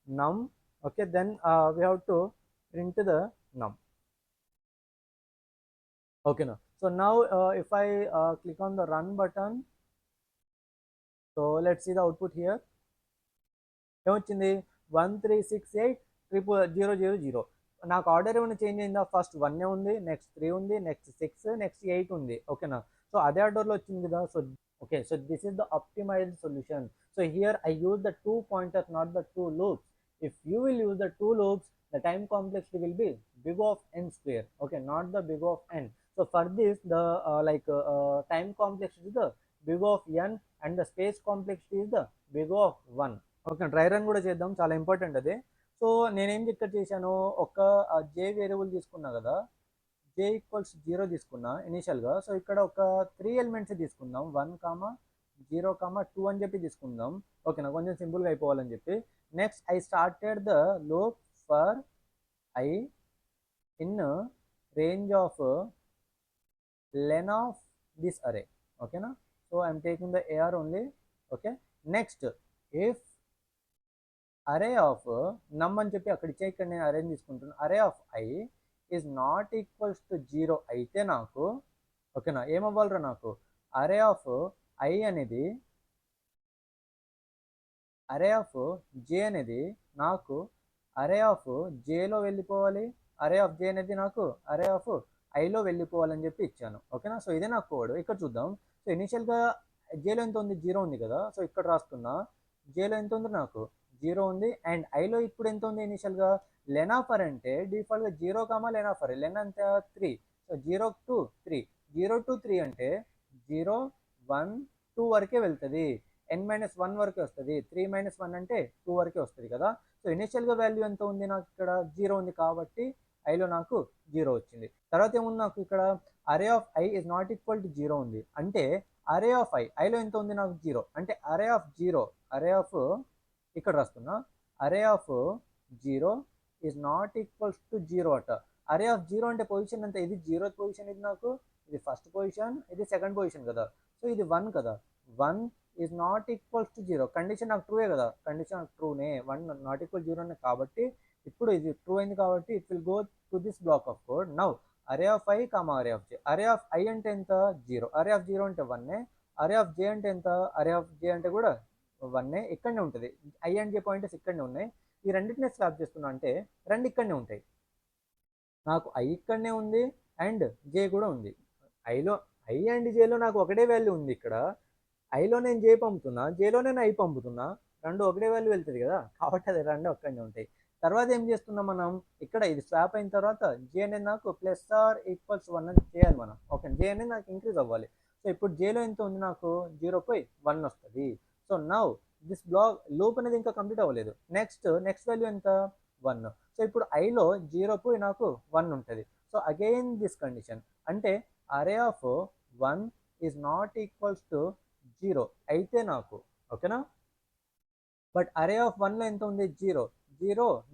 num. Okay, then we have to print the num. Okay, now so now if I click on the run button, so let's see the output here. ఏమొచ్చింది 13680000. నాకు order ఏమైనా change అయిందా? First 1 ఉంది, next 3 ఉంది, next 6, next 8 ఉంది. ఓకేనా? So అదే ఆర్డర్లో వచ్చింది కదా. So okay, so this is the optimised solution. So here I use the 2 pointers, not the 2 loops. If you will use the 2 loops, the time complexity will be big of n square. Okay, not the big of n. So for this, the time complexity is the big of n, and the space complexity is the big of 1. Okay, dry run కూడా చేద్దాం, చాలా important అది. So నేనేం ఇక్కడ చేశాను, ఒక జే variable తీసుకున్నా కదా, జే ఈక్వల్స్ 0 తీసుకున్నా ఇనీషియల్గా. సో ఇక్కడ ఒక 3 ఎలిమెంట్స్ తీసుకుందాం, 1, 0, 2 అని చెప్పి తీసుకుందాం. ఓకేనా, కొంచెం సింపుల్గా అయిపోవాలని చెప్పి. Next I started the loop for I in range of len of this array. ఓకేనా, so I'm taking the AR only. Okay, next if array of num అని చెప్పి అక్కడ ఇచ్చే, ఇక్కడ నేను అరేంజ్ తీసుకుంటున్నాను. అరే of I is not equals to 0 అయితే నాకు, ఓకేనా, ఏమవ్వాలరా నాకు, అరే ఆఫ్ ఐ అనేది, అరే ఆఫ్ జే అనేది నాకు అరే ఆఫ్ జేలో వెళ్ళిపోవాలి, అరే ఆఫ్ జే అనేది నాకు అరే ఆఫ్ ఐలో వెళ్ళిపోవాలని చెప్పి ఇచ్చాను. ఓకేనా, సో ఇదే నాకు కోడ్. ఇక్కడ చూద్దాం. సో ఇనిషియల్గా జేలో ఎంత ఉంది? 0 ఉంది కదా. సో ఇక్కడ రాస్తున్నా, జేలో ఎంత ఉంది? నాకు 0 ఉంది. అండ్ ఐలో ఇప్పుడు ఎంత ఉంది ఇనిషియల్గా? లెన్ ఆఫ్ ఆర్ అంటే డిఫాల్ట్గా 0, లెన్ ఆఫ్ ఆర్, లెన్ అంత 3. సో 0 to 3, 0 to 3 అంటే 0, 1, 2 వరకే వెళ్తుంది. n-1 వరకే వస్తుంది. 3 - 1 అంటే 2 వరకే వస్తుంది కదా. సో ఇనిషియల్గా వాల్యూ ఎంత ఉంది? నాకు ఇక్కడ 0 ఉంది కాబట్టి ఐలో నాకు 0 వచ్చింది. తర్వాత ఏముంది నాకు ఇక్కడ? అరే of I is not equal to 0 ఉంది. అంటే అరే ఆఫ్ ఐలో ఎంత ఉంది? నాకు 0. అంటే అరే ఆఫ్ 0, అరే ఆఫ్ ఇక్కడ రాస్తున్నా, అరే of 0 is not equals to 0 అట. అరే ఆఫ్ 0 అంటే పొజిషన్ ఎంత? ఇది 0th పొజిషన్, ఇది నాకు ఇది ఫస్ట్ పొజిషన్, ఇది సెకండ్ పొజిషన్ కదా. సో ఇది 1 కదా. 1 is not equals to 0. Condition నాకు ట్రూయే కదా, కండిషన్ ట్రూనే, 1 నాట్ ఈక్వల్ 0 కాబట్టి ఇప్పుడు ఇది ట్రూ అయింది కాబట్టి it will go to this black of code. Now అరే of I comma array of J. Array of I అంటే ఎంత? 0. అరే ఆఫ్ 0 అంటే 1. అరే ఆఫ్ జే అంటే ఎంత? అరే ఆఫ్ జే అంటే కూడా 1 ఇక్కడనే ఉంటుంది. ఐ అండ్ జే పాయింటర్స్ ఇక్కడనే ఉన్నాయి. ఈ రెండింటిని స్వాప్ చేస్తున్నా అంటే రెండు ఇక్కడనే ఉంటాయి. నాకు ఐ ఇక్కడనే ఉంది అండ్ జే కూడా ఉంది. ఐలో ఐ అండ్ జేలో నాకు ఒకటే వాల్యూ ఉంది. ఇక్కడ ఐలో నేను జే పంపుతున్నా, జేలో నేను ఐ పంపుతున్నా, రెండు ఒకటే వాల్యూ వెళ్తుంది కదా, కాబట్టి అది రెండు ఒక్కడే ఉంటాయి. తర్వాత ఏం చేస్తున్నాం మనం? ఇక్కడ ఇది స్వాప్ అయిన తర్వాత జే అనేది నాకు ప్లస్ ఆర్ ఈక్వల్స్ 1 అని చేయాలి మనం. ఓకే, జే అనేది నాకు ఇంక్రీజ్ అవ్వాలి. సో ఇప్పుడు జేలో ఎంత ఉంది? నాకు 0/1 వస్తుంది. So now this block loop అనేది ఇంకా కంప్లీట్ అవ్వలేదు. నెక్స్ట్ వాల్యూ ఎంత? 1. సో ఇప్పుడు ఐలో 0 నాకు 1 ఉంటుంది. సో అగైన్ దిస్ కండిషన్ అంటే అరే of 1 is not equals to 0 అయితే నాకు, ఓకేనా. బట్ అరే ఆఫ్ 1లో ఎంత ఉంది? 0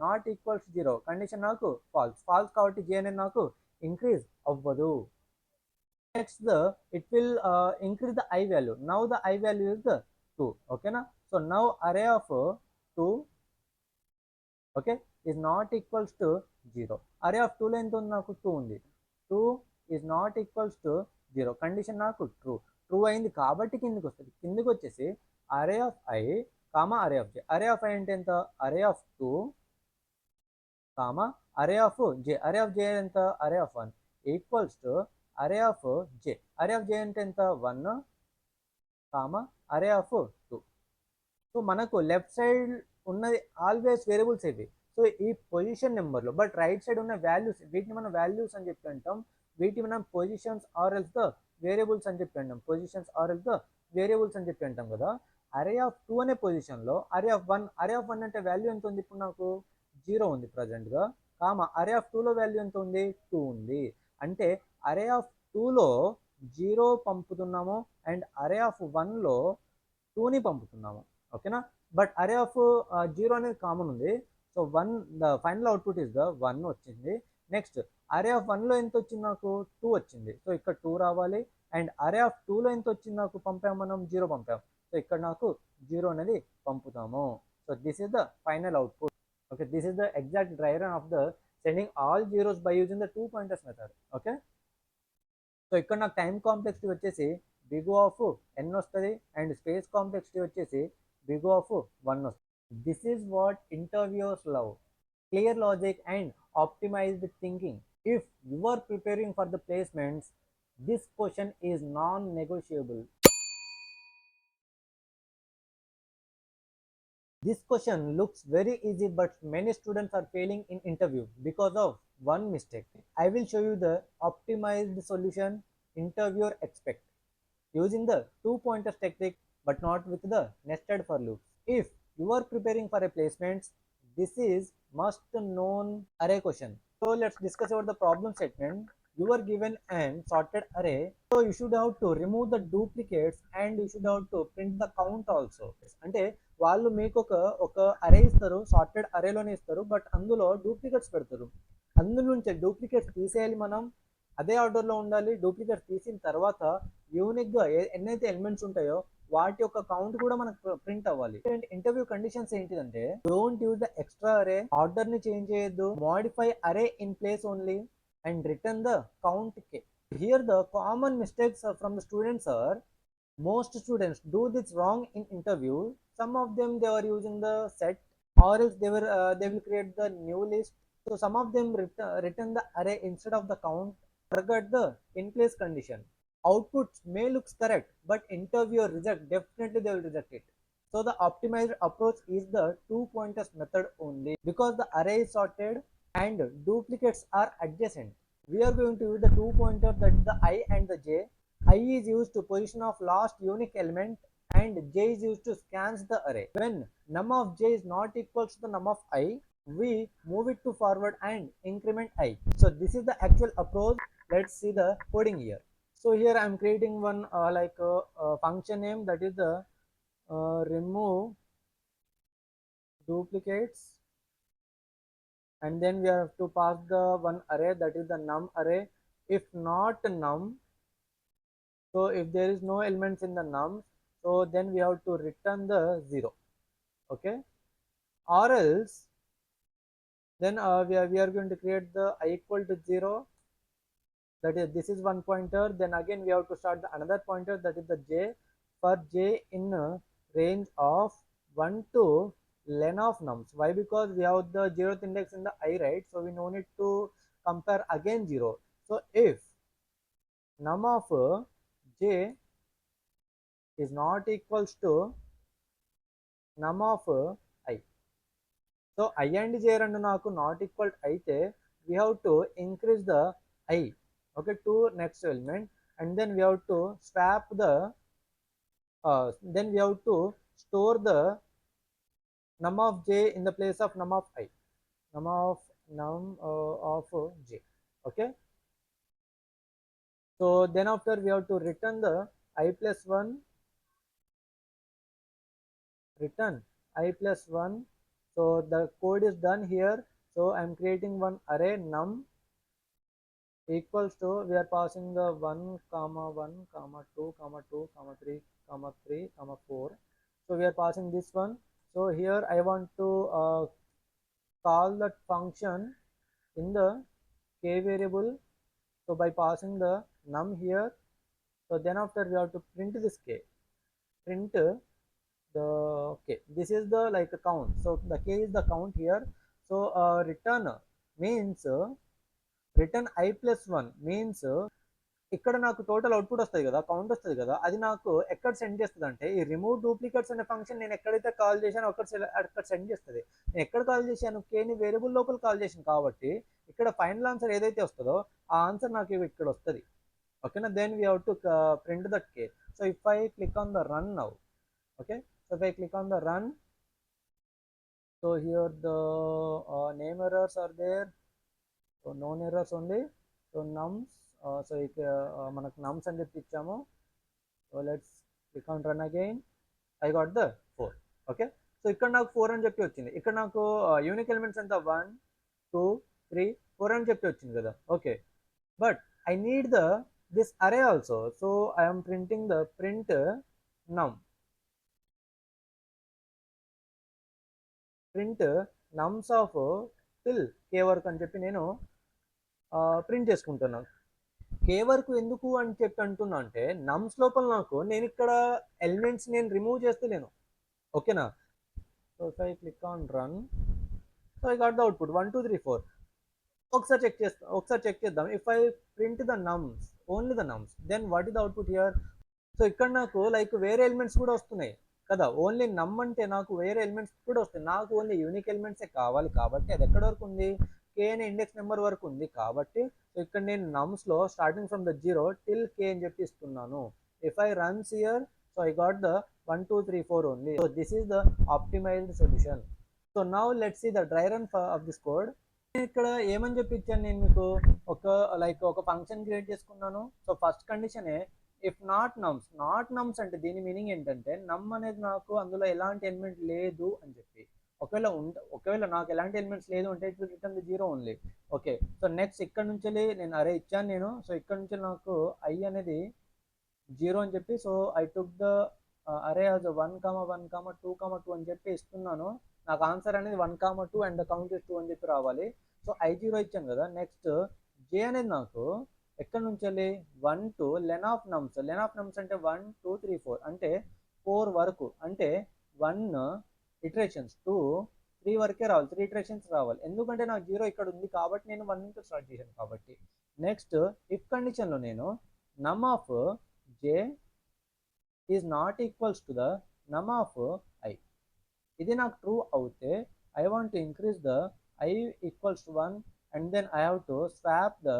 నాట్ ఈక్వల్స్ 0 కండిషన్ నాకు ఫాల్స్ కాబట్టి జే అనేది నాకు ఇంక్రీజ్ అవ్వదు. Next it will increase the I value. Now the I value is the 2. ఓకేనా, సో నౌ అరే of 2 okay is not equals to 0. అరే ఆఫ్ 2లో ఎంత ఉంది? నాకు 2 ఉంది. 2 is not equals to 0 condition నాకు ట్రూ అయింది కాబట్టి కిందికి వస్తుంది. కిందికి వచ్చేసి array of I comma array of J. Array of I అంటే ఎంత? Array of 2 comma array of J. Array of J ఎంత? Array of 1 equals to array of J. Array of J అంటే ఎంత? 1 కామా అరే ఆఫ్ 2. సో మనకు left side ఉన్నది always variables ఇవి. So ఈ position నెంబర్లో, బట్ రైట్ సైడ్ ఉన్న values, వీటిని మనం వాల్యూస్ అని చెప్పి అంటాం. వీటిని మనం positions or else the variables అని చెప్పి అంటాం. Positions or else the variables అని చెప్పి అంటాం కదా. అరే ఆఫ్ 2 అనే పొజిషన్లో అరే ఆఫ్ 1 అంటే వాల్యూ ఎంత ఉంది? ఇప్పుడు నాకు 0 ఉంది ప్రజెంట్గా. కామా అరే ఆఫ్ 2లో వాల్యూ ఎంత ఉంది? 2 ఉంది. అంటే అరే ఆఫ్ 2లో 0 పంపుతున్నాము అండ్ అరే ఆఫ్ 1లో 2ని పంపుతున్నాము. ఓకేనా, బట్ అరే ఆఫ్ 0 అనేది కామన్ ఉంది. So 1 the final output is the 1 వచ్చింది. నెక్స్ట్ అరే ఆఫ్ 1లో ఎంత వచ్చింది? నాకు 2 వచ్చింది. సో ఇక్కడ 2 రావాలి. అండ్ అరే ఆఫ్ 2లో ఎంత వచ్చింది? నాకు పంపాము మనం 0 పంపాము. సో ఇక్కడ నాకు 0 అనేది పంపుతాము. So this is the final output. Okay, this is the exact dry run of the sending all zeros by using the 2 pointers method. Okay. So ఇక్కడ నాకు టైం కాంప్లెక్సిటీ వచ్చేసి బిగ్ ఆఫ్ n వస్తుంది and space complexity వచ్చేసి big of 1 వస్తుంది. This is what interviews love, clear logic and optimised thinking. If you are preparing for the placements, this question is non negotiable. This question looks very easy, but many students are failing in interview because of one mistake. I will show you the optimized solution interviewer expect using the two pointers technique, but not with the nested for loops. If you are preparing for a placement, this is must known array question. So let's discuss about the problem statement. You are given an sorted array, so you should have to remove the duplicates and you should have to print the count also. అంటే వాళ్ళు మీకు ఒక అరే ఇస్తారు, sorted అరేలోనే ఇస్తారు, but అందులో duplicates పెడతారు. అందులో నుంచి డూప్లికేట్స్ తీసేయాలి, మనం అదే ఆర్డర్లో ఉండాలి. డూప్లికేట్స్ తీసిన తర్వాత యూనిక్గా ఎన్నైతే ఎలిమెంట్స్ ఉంటాయో వాటి యొక్క కౌంట్ కూడా మనకు ప్రింట్ అవ్వాలి. ఇంటర్వ్యూ కండిషన్స్ ఏంటిదంటే, డోంట్ యూజ్ ద ఎక్స్ట్రా అరే, ఆర్డర్ ని చేంజ్ చేయొద్దు, మోడిఫై అరే in place only and return the count K. Here the common mistakes from the students are, most students do this wrong in interview. Some of them they are using the set, or else they will create the new list. So some of them return the array instead of the count, forget the in place condition. Outputs may looks correct, but interviewer reject, definitely they will reject it. So the optimized approach is the two pointers method only, because the array is sorted and duplicates are adjacent. We are going to use the two pointer, that is the I and the j. I is used to position of last unique element and j is used to scans the array. When num of j is not equal to the num of I, we move it to forward and increment I. So this is the actual approach. Let's see the coding here. So here I am creating one function name, that is the remove duplicates, and then we have to pass the one array, that is the num array. If not num, so if there is no elements in the num, so then we have to return the 0. Okay, or else then we are going to create the I equal to 0, that is this is one pointer. Then again we have to start the another pointer, that is the j, for j in range of 1 to len of nums. Why? Because we have the 0th index in the I, right? So we no need to compare again 0. So if num of j is not equals to num of I, so I and j రెండు నాకు not equal అయితే we have to increase the I, okay, to next element, and then we have to swap the then we have to store the num of j in the place of num of I, num of j. Okay, so then after we have to return the I plus 1, return I plus 1. So the code is done here. So I am creating one array num equals to, we are passing the 1 comma 1 comma 2 comma 2 comma 3 comma 3 comma 4. So we are passing this one. So here I want to call that function in the k variable, so by passing the num here. So then after we have to print this k, print the k, this is the like a count. So the k is the count here. So return means return I plus 1 means ఇక్కడ నాకు total output వస్తుంది కదా, count వస్తుంది కదా, అది నాకు ఎక్కడ send చేస్తుంది అంటే, ఈ రిమూవ్ డూప్లికేట్స్ అనే ఫంక్షన్ నేను ఎక్కడైతే కాల్ చేశానో అక్కడ సెండ్ చేస్తుంది. నేను ఎక్కడ కాల్ చేశాను, కేని వేరియబుల్ లోపల కాల్ చేశాను కాబట్టి ఇక్కడ ఫైనల్ ఆన్సర్ ఏదైతే వస్తుందో ఆ ఆన్సర్ నాకు ఇక్కడ వస్తుంది. ఓకేనా, then we have to print that K. So if I click on the run now, okay, so if I click on the run, so here the name errors are there, so known errors only. So nums, so మనకు nums అని చెప్పి ఇచ్చాము. So let's click on run again. I got the 4. okay, so ఇక్కడ నాకు 4 అని చెప్పి వచ్చింది. ఇక్కడ నాకు యూనిక్ ఎలిమెంట్స్ ఎంత 1 2 3 4 అని చెప్పి వచ్చింది కదా. Okay, but I need the this array also. So I am printing the print num, print నమ్స్ of till k వరకు అని చెప్పి నేను ప్రింట్ చేసుకుంటున్నాను. కే వరకు ఎందుకు అని చెప్పి అంటున్నా అంటే నమ్స్ లోపల నాకు నేను ఇక్కడ ఎలిమెంట్స్ నేను రిమూవ్ చేస్తలేను. ఓకేనా? So if I click on run, so I got the output 1 2 3 4. ఒకసారి చెక్ చేద్దాం. If I print the nums, only the nums, then what is the output here? So ఇక్కడ నాకు లైక్ వేరే ఎలిమెంట్స్ కూడా వస్తున్నాయి కదా. ఓన్లీ నమ్ అంటే నాకు వేరే ఎలిమెంట్స్ కూడా వస్తాయి. నాకు ఓన్లీ యూనిక్ ఎలిమెంట్సే కావాలి కాబట్టి అది ఎక్కడ వరకు ఉంది? కే అనే ఇండెక్స్ నెంబర్ వరకు ఉంది కాబట్టి సో ఇక్కడ నేను నమ్స్లో starting from the 0 till K అని చెప్పి ఇస్తున్నాను. If I runs here, so I got the 1 2 3 4 only. So this is the optimised solution. So now let's see the dry run of this code. ఇక్కడ ఏమని చెప్పి ఇచ్చాను నేను మీకు? ఒక ఫంక్షన్ క్రియేట్ చేసుకున్నాను. సో ఫస్ట్ కండిషనే ఇఫ్ నాట్ నమ్స్ అంటే దీని మీనింగ్ ఏంటంటే నమ్ అనేది నాకు అందులో ఎలాంటి ఎలిమెంట్ లేదు అని చెప్పి. ఒకవేళ నాకు ఎలాంటి ఎలిమెంట్స్ లేదు అంటే it will return the 0 only. Okay, so next ఇక్కడ నుంచి నేను అరే ఇచ్చాను నేను. సో ఇక్కడ నుంచి నాకు ఐ అనేది 0 అని చెప్పి, సో ఐ టుక్ ద అరే యాజ్ 1 1 2 2 అని చెప్పి ఇస్తున్నాను. నాకు ఆన్సర్ అనేది 1 2 అండ్ కౌంట్ ఇస్ 2 అని చెప్పి రావాలి. సో I0 ఇచ్చాను కదా. నెక్స్ట్ జే అనేది నాకు ఎక్కడి నుంచి వెళ్ళి 1 to లెన్ ఆఫ్ నమ్స్ అంటే 1 2 3 4 అంటే 4 వరకు, అంటే 1 ఇటరేషన్స్, 2 3 వరకే రావాలి, 3 ఇటరేషన్స్ రావాలి. ఎందుకంటే నాకు 0 ఇక్కడ ఉంది కాబట్టి నేను 1 నుంచి స్టార్ట్ చేశాను కాబట్టి. నెక్స్ట్ ఇఫ్ కండిషన్లో నేను num of J is not equals to the num of I, ఇది నాకు ట్రూ అవుతే I want to increase the I equals to 1 and then I have to swap the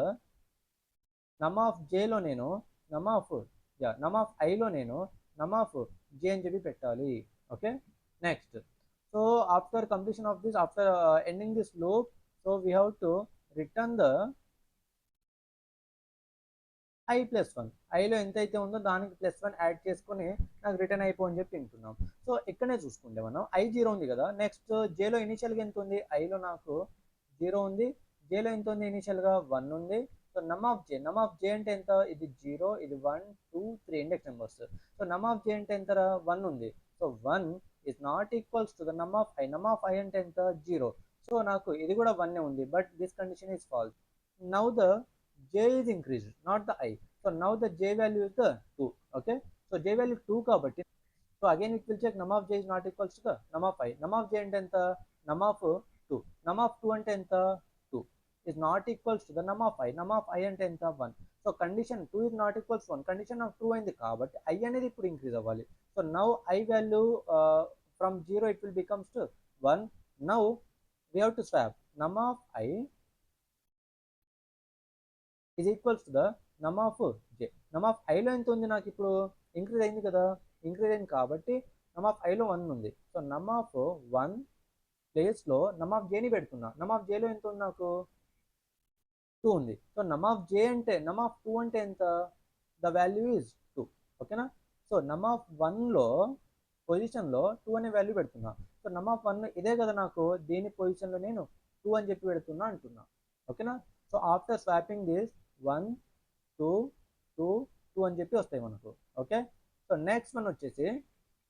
num of జేలో నేను num of ఐలో నేను num of జే అని చెప్పి పెట్టాలి. Okay, next so after completion of this, after ending this loop, so we have to return the I plus 1. ఐలో ఎంతైతే ఉందో దానికి +1 add చేసుకొని నాకు రిటర్న్ అయిపోని చెప్పి వింటున్నాం. సో ఇక్కడనే చూసుకుంటే మనం I0 ఉంది కదా. నెక్స్ట్ జేలో ఇనిషియల్గా ఎంత ఉంది? ఐలో నాకు 0 ఉంది. జేలో ఎంత ఉంది? ఇనిషియల్గా 1 ఉంది. సో నమ్ ఆఫ్ జే అంటే ఎంత? ఇది 0, ఇది 1 2 3 ఇండెక్స్ నెంబర్స్. సో నమ్ ఆఫ్ జే అంటే ఎంత? 1 ఉంది. So 1 is not equals to the num of I. Num of I అంటే ఎంత? 0. సో నాకు ఇది కూడా 1 ఉంది, but this condition is false. Now the j is increased, not the I. So now the j value is the 2. Okay, so j value 2 kabatti, so again it will check num of j is not equals to the num of I. Num of j ante enta? Num of 2. Num of 2 ante enta? 2 is not equals to the num of I. Num of I ante enta? 1. So condition 2 is not equals to 1, condition of 2 అయింది కాబట్టి I అనేది ఇప్పుడు increase అవ్వాలి. So now I value from 0 it will becomes to 1. Now we have to swap num of I is equals to the num of జే. నమ్ of ఐలో ఎంత ఉంది? నాకు ఇప్పుడు ఇంక్రీజ్ అయింది కదా. ఇంక్రీజ్ అయింది కాబట్టి నమ్ ఆఫ్ ఐలో 1 ఉంది. సో నమ్ ఆఫ్ 1 ప్లేస్లో నమ్ ఆఫ్ జేని పెడుతున్నా. నమ్ ఆఫ్ జేలో ఎంత ఉంది? నాకు 2 ఉంది. సో నమ్ ఆఫ్ 2 అంటే ఎంత? The value is 2. ఓకేనా? సో నమ్ ఆఫ్ 1లో పొజిషన్లో 2 అనే వాల్యూ పెడుతున్నా. సో నమ్ ఆఫ్ 1 ఇదే కదా, నాకు దీని పొజిషన్లో నేను 2 అని చెప్పి పెడుతున్నా అంటున్నా. ఓకేనా? సో ఆఫ్టర్ స్వాపింగ్ దిస్ 1 2 2 2 అని చెప్పి వస్తాయి మనకు. ఓకే, సో నెక్స్ట్ వన్ వచ్చేసి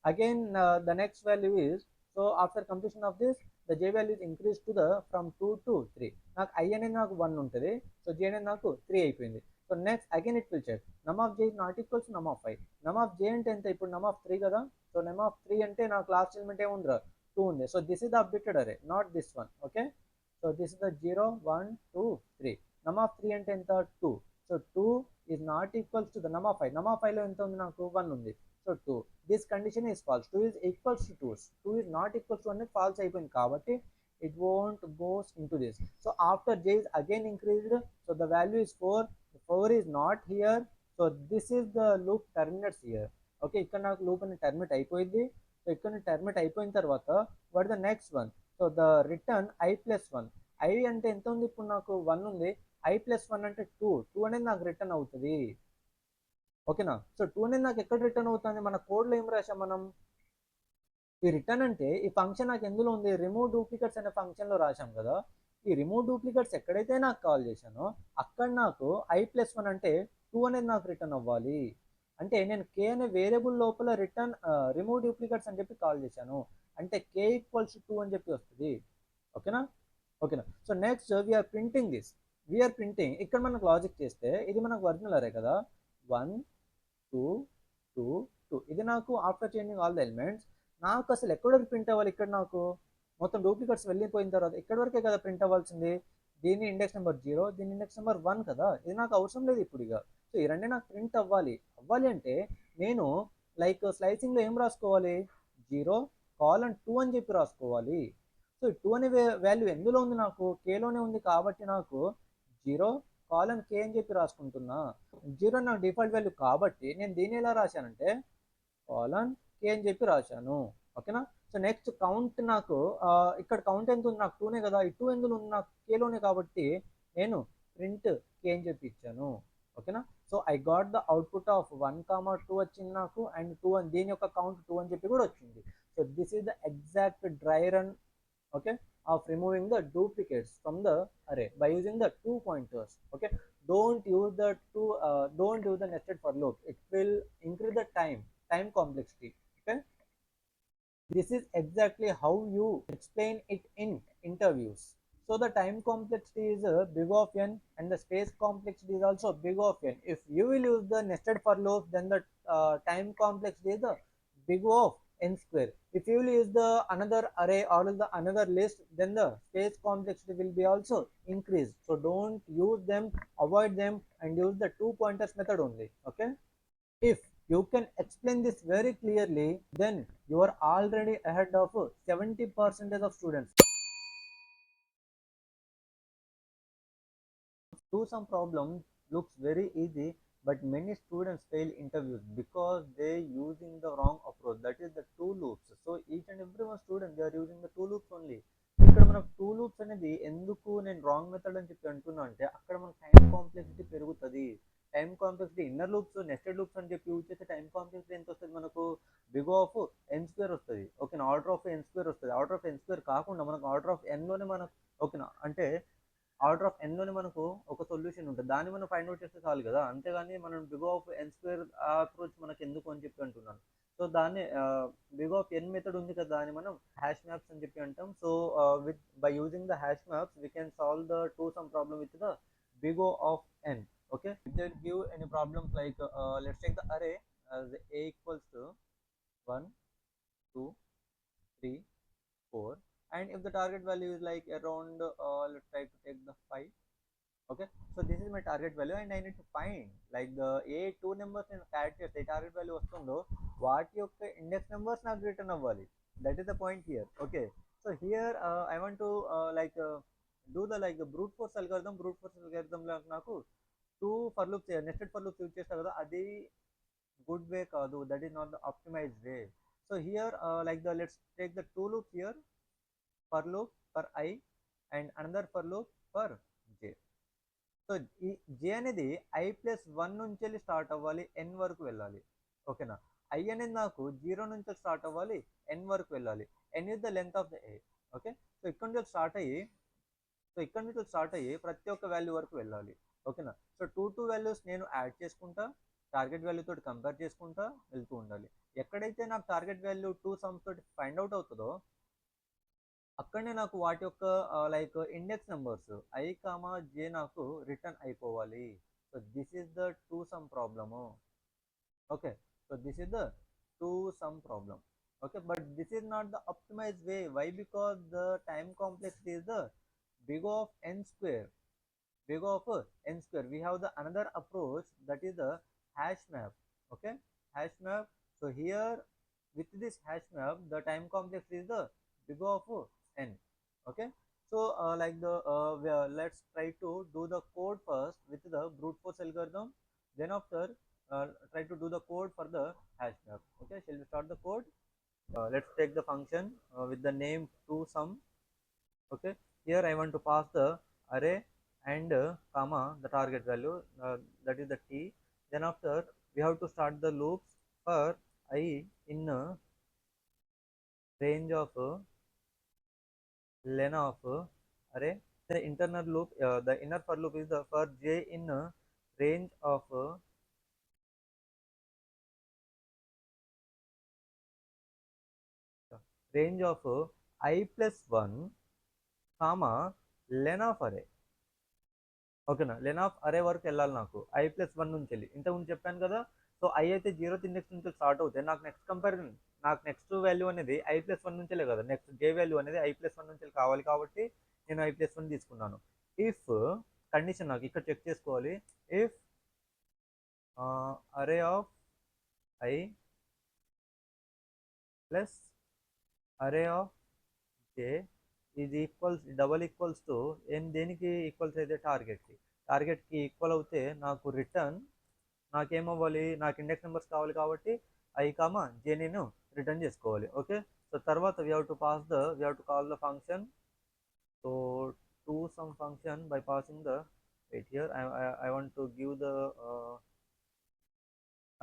again the next value is, so after completion of this the J value is increase to the from 2 to 3. నాకు ఐ అనేది నాకు 1 ఉంటుంది. సో జే అనేది నాకు 3 అయిపోయింది. So next again it will check num of J is not equals num of I. Num of J అంటే ఎంత? ఇప్పుడు నమ్ ఆఫ్ 3 కదా. సో నమ్ ఆఫ్ 3 అంటే నాకు లాస్ట్ ఎలిమెంట్ ఏముందిరా? 2 ఉంది. So this is the updated array, not this one. Okay, so this is the 0 1 2 3. నమ్ ఆఫ్ 3 అంటే ఎంత? 2. So 2 is not equals to the num of I. Num of ఐలో ఎంత ఉంది? నాకు 1 ఉంది. So 2, this condition is false. 2 is equals to 2 is not equals to అనేది falls అయిపోయింది కాబట్టి it won't goes into this. So after j is again increased, so the value is 4. The 4 is not here, so this is the loop terminates here. Okay, ఇక్కడ నాకు loop అని terminate అయిపోయింది. So ఇక్కడ terminate అయిపోయిన తర్వాత what the next one? So the return I plus 1. I అంటే ఎంత ఉంది? ఇప్పుడు నాకు 1 ఉంది. I plus 1 అంటే 2 అనేది నాకు రిటర్న్ అవుతుంది. ఓకేనా? సో 2 అనేది నాకు ఎక్కడ రిటర్న్ అవుతుంది? మన కోడ్లో ఏం రాసాం మనం? ఈ రిటర్న్ అంటే ఈ ఫంక్షన్ నాకు ఎందులో ఉంది? రిమూవ్ డూప్లికేట్స్ అనే ఫంక్షన్లో రాశాం కదా. ఈ రిమూవ్ డూప్లికేట్స్ ఎక్కడైతే నాకు కాల్ చేశానో అక్కడ నాకు I plus 1 అంటే 2 అనేది నాకు రిటర్న్ అవ్వాలి. అంటే నేను కే అనే వేరియబుల్ లోపల రిటర్న్ రిమూవ్ డూప్లికేట్స్ అని చెప్పి కాల్ చేశాను. అంటే కే ఈక్వల్స్ 2 అని చెప్పి వస్తుంది. ఓకేనా? So next we're printing this. We're printing ఇక్కడ మనకు లాజిక్ చేస్తే ఇది మనకు ఒరిజినల్ అరే కదా, 1 2 2 2 ఇది నాకు after changing all the elements నాకు అసలు ఎక్కడ వరకు ప్రింట్ అవ్వాలి, ఇక్కడ నాకు మొత్తం డూప్లికేట్స్ వెళ్ళిపోయిన తర్వాత ఇక్కడ వరకే కదా ప్రింట్ అవ్వాల్సింది. దీని ఇండెక్స్ నెంబర్ 0, దీని ఇండెక్స్ నెంబర్ 1 కదా, ఇది నాకు అవసరం లేదు ఇప్పుడు ఇక. సో ఈ రెండే నాకు ప్రింట్ అవ్వాలి. అవ్వాలి అంటే నేను లైక్ స్లైసింగ్లో ఏం రాసుకోవాలి, 0:2 అని చెప్పి రాసుకోవాలి. సో 2 అనే వాల్యూ ఎందులో ఉంది, నాకు కేలోనే ఉంది కాబట్టి నాకు 0:k అని చెప్పి రాసుకుంటున్నా. 0 నాకు డిఫాల్ట్ వాల్యూ కాబట్టి నేను దీన్ని ఎలా రాశానంటే k అని చెప్పి రాశాను. ఓకేనా. సో నెక్స్ట్ కౌంట్ నాకు ఇక్కడ కౌంట్ ఎంత ఉంది, నాకు 2నే కదా, ఈ 2 ఎందులో ఉంది, నాకు కేలోనే కాబట్టి నేను ప్రింట్ k అని చెప్పి ఇచ్చాను. ఓకేనా. So I got the output of 1,2 వచ్చింది నాకు, అండ్ 2 అని దీని యొక్క కౌంట్ 2 అని చెప్పి కూడా వచ్చింది. So this is the exact dry run, okay, of removing the duplicates from the array by using the 2 pointers. Okay, don't use the nested for loop, it will increase the time complexity. Okay, this is exactly how you explain it in interviews. So the time complexity is big of n and the space complexity is also big of n. If you will use the nested for loop, then the time complexity is the big of n square. If you will use the another array or the another list, then the space complexity will be also increased. So don't use them, avoid them, and use the 2 pointers method only. Okay, if you can explain this very clearly, then you are already ahead of 70% of students. Do some problem looks very easy, but many students fail interviews because they using the wrong approach, that is the two loops. So each and every one student, they are using the two loops only. ఇక్కడ మనకు two loops అనేది ఎందుకు నేను wrong method అని చెప్పి అంటున్నా అంటే అక్కడ మనకు టైం కాంప్లెక్సిటీ పెరుగుతుంది. Time complexity inner loops nested loops అని చెప్పి యూజ్ చేస్తే టైం కాంప్లెక్సిటీ ఎంత వస్తుంది మనకు, బిగ్ ఆఫ్ ఎన్ స్క్వేర్ వస్తుంది. ఓకేనా, ఆర్డర్ ఆఫ్ ఎన్ స్క్వేర్ వస్తుంది. ఆర్డర్ ఆఫ్ ఎన్ స్క్వేర్ కాకుండా మనకు ఆర్డర్ ఆఫ్ ఎన్లోనే మనకు, ఓకేనా, అంటే ఆర్డర్ ఆఫ్ ఎన్లోనే మనకు ఒక సొల్యూషన్ ఉంటుంది, దాన్ని మనం ఫైండ్ అవుట్ చేస్తే చాలు కదా. అంతేగాని మనం బిగ్ ఆఫ్ ఎన్ స్క్వేర్ ఆ అప్రోచ్ మనకు ఎందుకు అని చెప్పి అంటున్నాను. సో దాన్ని బిగ్ ఆఫ్ ఎన్ మెథడ్ ఉంది కదా, దాన్ని మనం హ్యాష్ మ్యాప్స్ అని చెప్పి అంటాం. So with by using the hash maps we can solve the two sum problem with the big O of n. Okay, if they give any problems like let's take the array as a equals to 1 2 3 4, and if the target value is like around let's try to take the 5. Okay, so this is my target value and I need to find like the ఏ two numbers నేను characters ఏ target value వస్తుందో వాటి యొక్క index numbers నాకు return అవ్వాలి. That is the point here. Okay, so here I want to like do the like brute force algorithm. Brute force అల్గారిథంలో నాకు two for loops nested for loops use చేస్తారు కదా, అది గుడ్ వే కాదు, that is not the optimised way. So here like the let's take the two loops here, for loop for I and another for loop for j. So ఈ j అనేది i+1 నుంచి వెళ్ళి start అవ్వాలి, n వరకు వెళ్ళాలి. ఓకేనా, i అనేది నాకు 0 నుంచి స్టార్ట్ అవ్వాలి, n వరకు వెళ్ళాలి. n is the length of the A. Okay, so ఇక్కడ నుంచి స్టార్ట్ అయ్యి ప్రతి ఒక్క వాల్యూ వరకు వెళ్ళాలి. ఓకేనా, సో టూ వాల్యూస్ నేను యాడ్ చేసుకుంటా, టార్గెట్ వాల్యూ తోటి కంపేర్ చేసుకుంటా వెళ్తూ ఉండాలి. ఎక్కడైతే నాకు టార్గెట్ వాల్యూ 2 సమ్స్ తోటి ఫైండ్ అవుట్ అవుతుందో అక్కడనే నాకు వాటి యొక్క like index numbers I comma J నాకు రిటర్న్ అయిపోవాలి. So this is the two sum problem. Okay, so this is the two sum problem. Okay, but this is not the optimized way. Why? Because the time complexity is the big of n square. Big of n square. We have the another approach, that is the hash map. Okay, hash map. So here with this hash map the time complexity is the big of n. Okay, so like the let's try to do the code first with the brute force algorithm, then after try to do the code for the hash map. Okay, shall we start the code? Let's take the function with the name toSum. Okay, here I want to pass the array and comma the target value, that is the t. Then after we have to start the loops for I in range of len of array. The internal loop, the inner for loop is the for j in range of I+1 comma len of array. ఓకేనా. లెన్ of అరే వరకు వెళ్ళాలి నాకు i+1 నుంచి వెళ్ళి ఇంతకుముందు చెప్పాను కదా. సో ఐ అయితే 0th ఇండెక్స్ నుంచి స్టార్ట్ అవుతాయి. నాకు నెక్స్ట్ కంపారిజన్, నాకు నెక్స్ట్ వాల్యూ అనేది i+1 నుంచే కదా, నెక్స్ట్ j వాల్యూ అనేది i+1 నుంచి కావాలి కాబట్టి నేను i+1 తీసుకున్నాను. ఇఫ్ కండిషన్ నాకు ఇక్కడ చెక్ చేసుకోవాలి. If array of i plus array of j is equals double equals to ఏం, దేనికి ఈక్వల్స్ అయితే టార్గెట్కి ఈక్వల్ అవుతే నాకు రిటర్న్ నాకేమవ్వాలి, నాకు ఇండెక్స్ నెంబర్స్ కావాలి కాబట్టి i కామా j నేను రిటర్న్ చేసుకోవాలి. ఓకే. సో తర్వాత we have to call the function. So to some function by passing the, wait here, I want to give the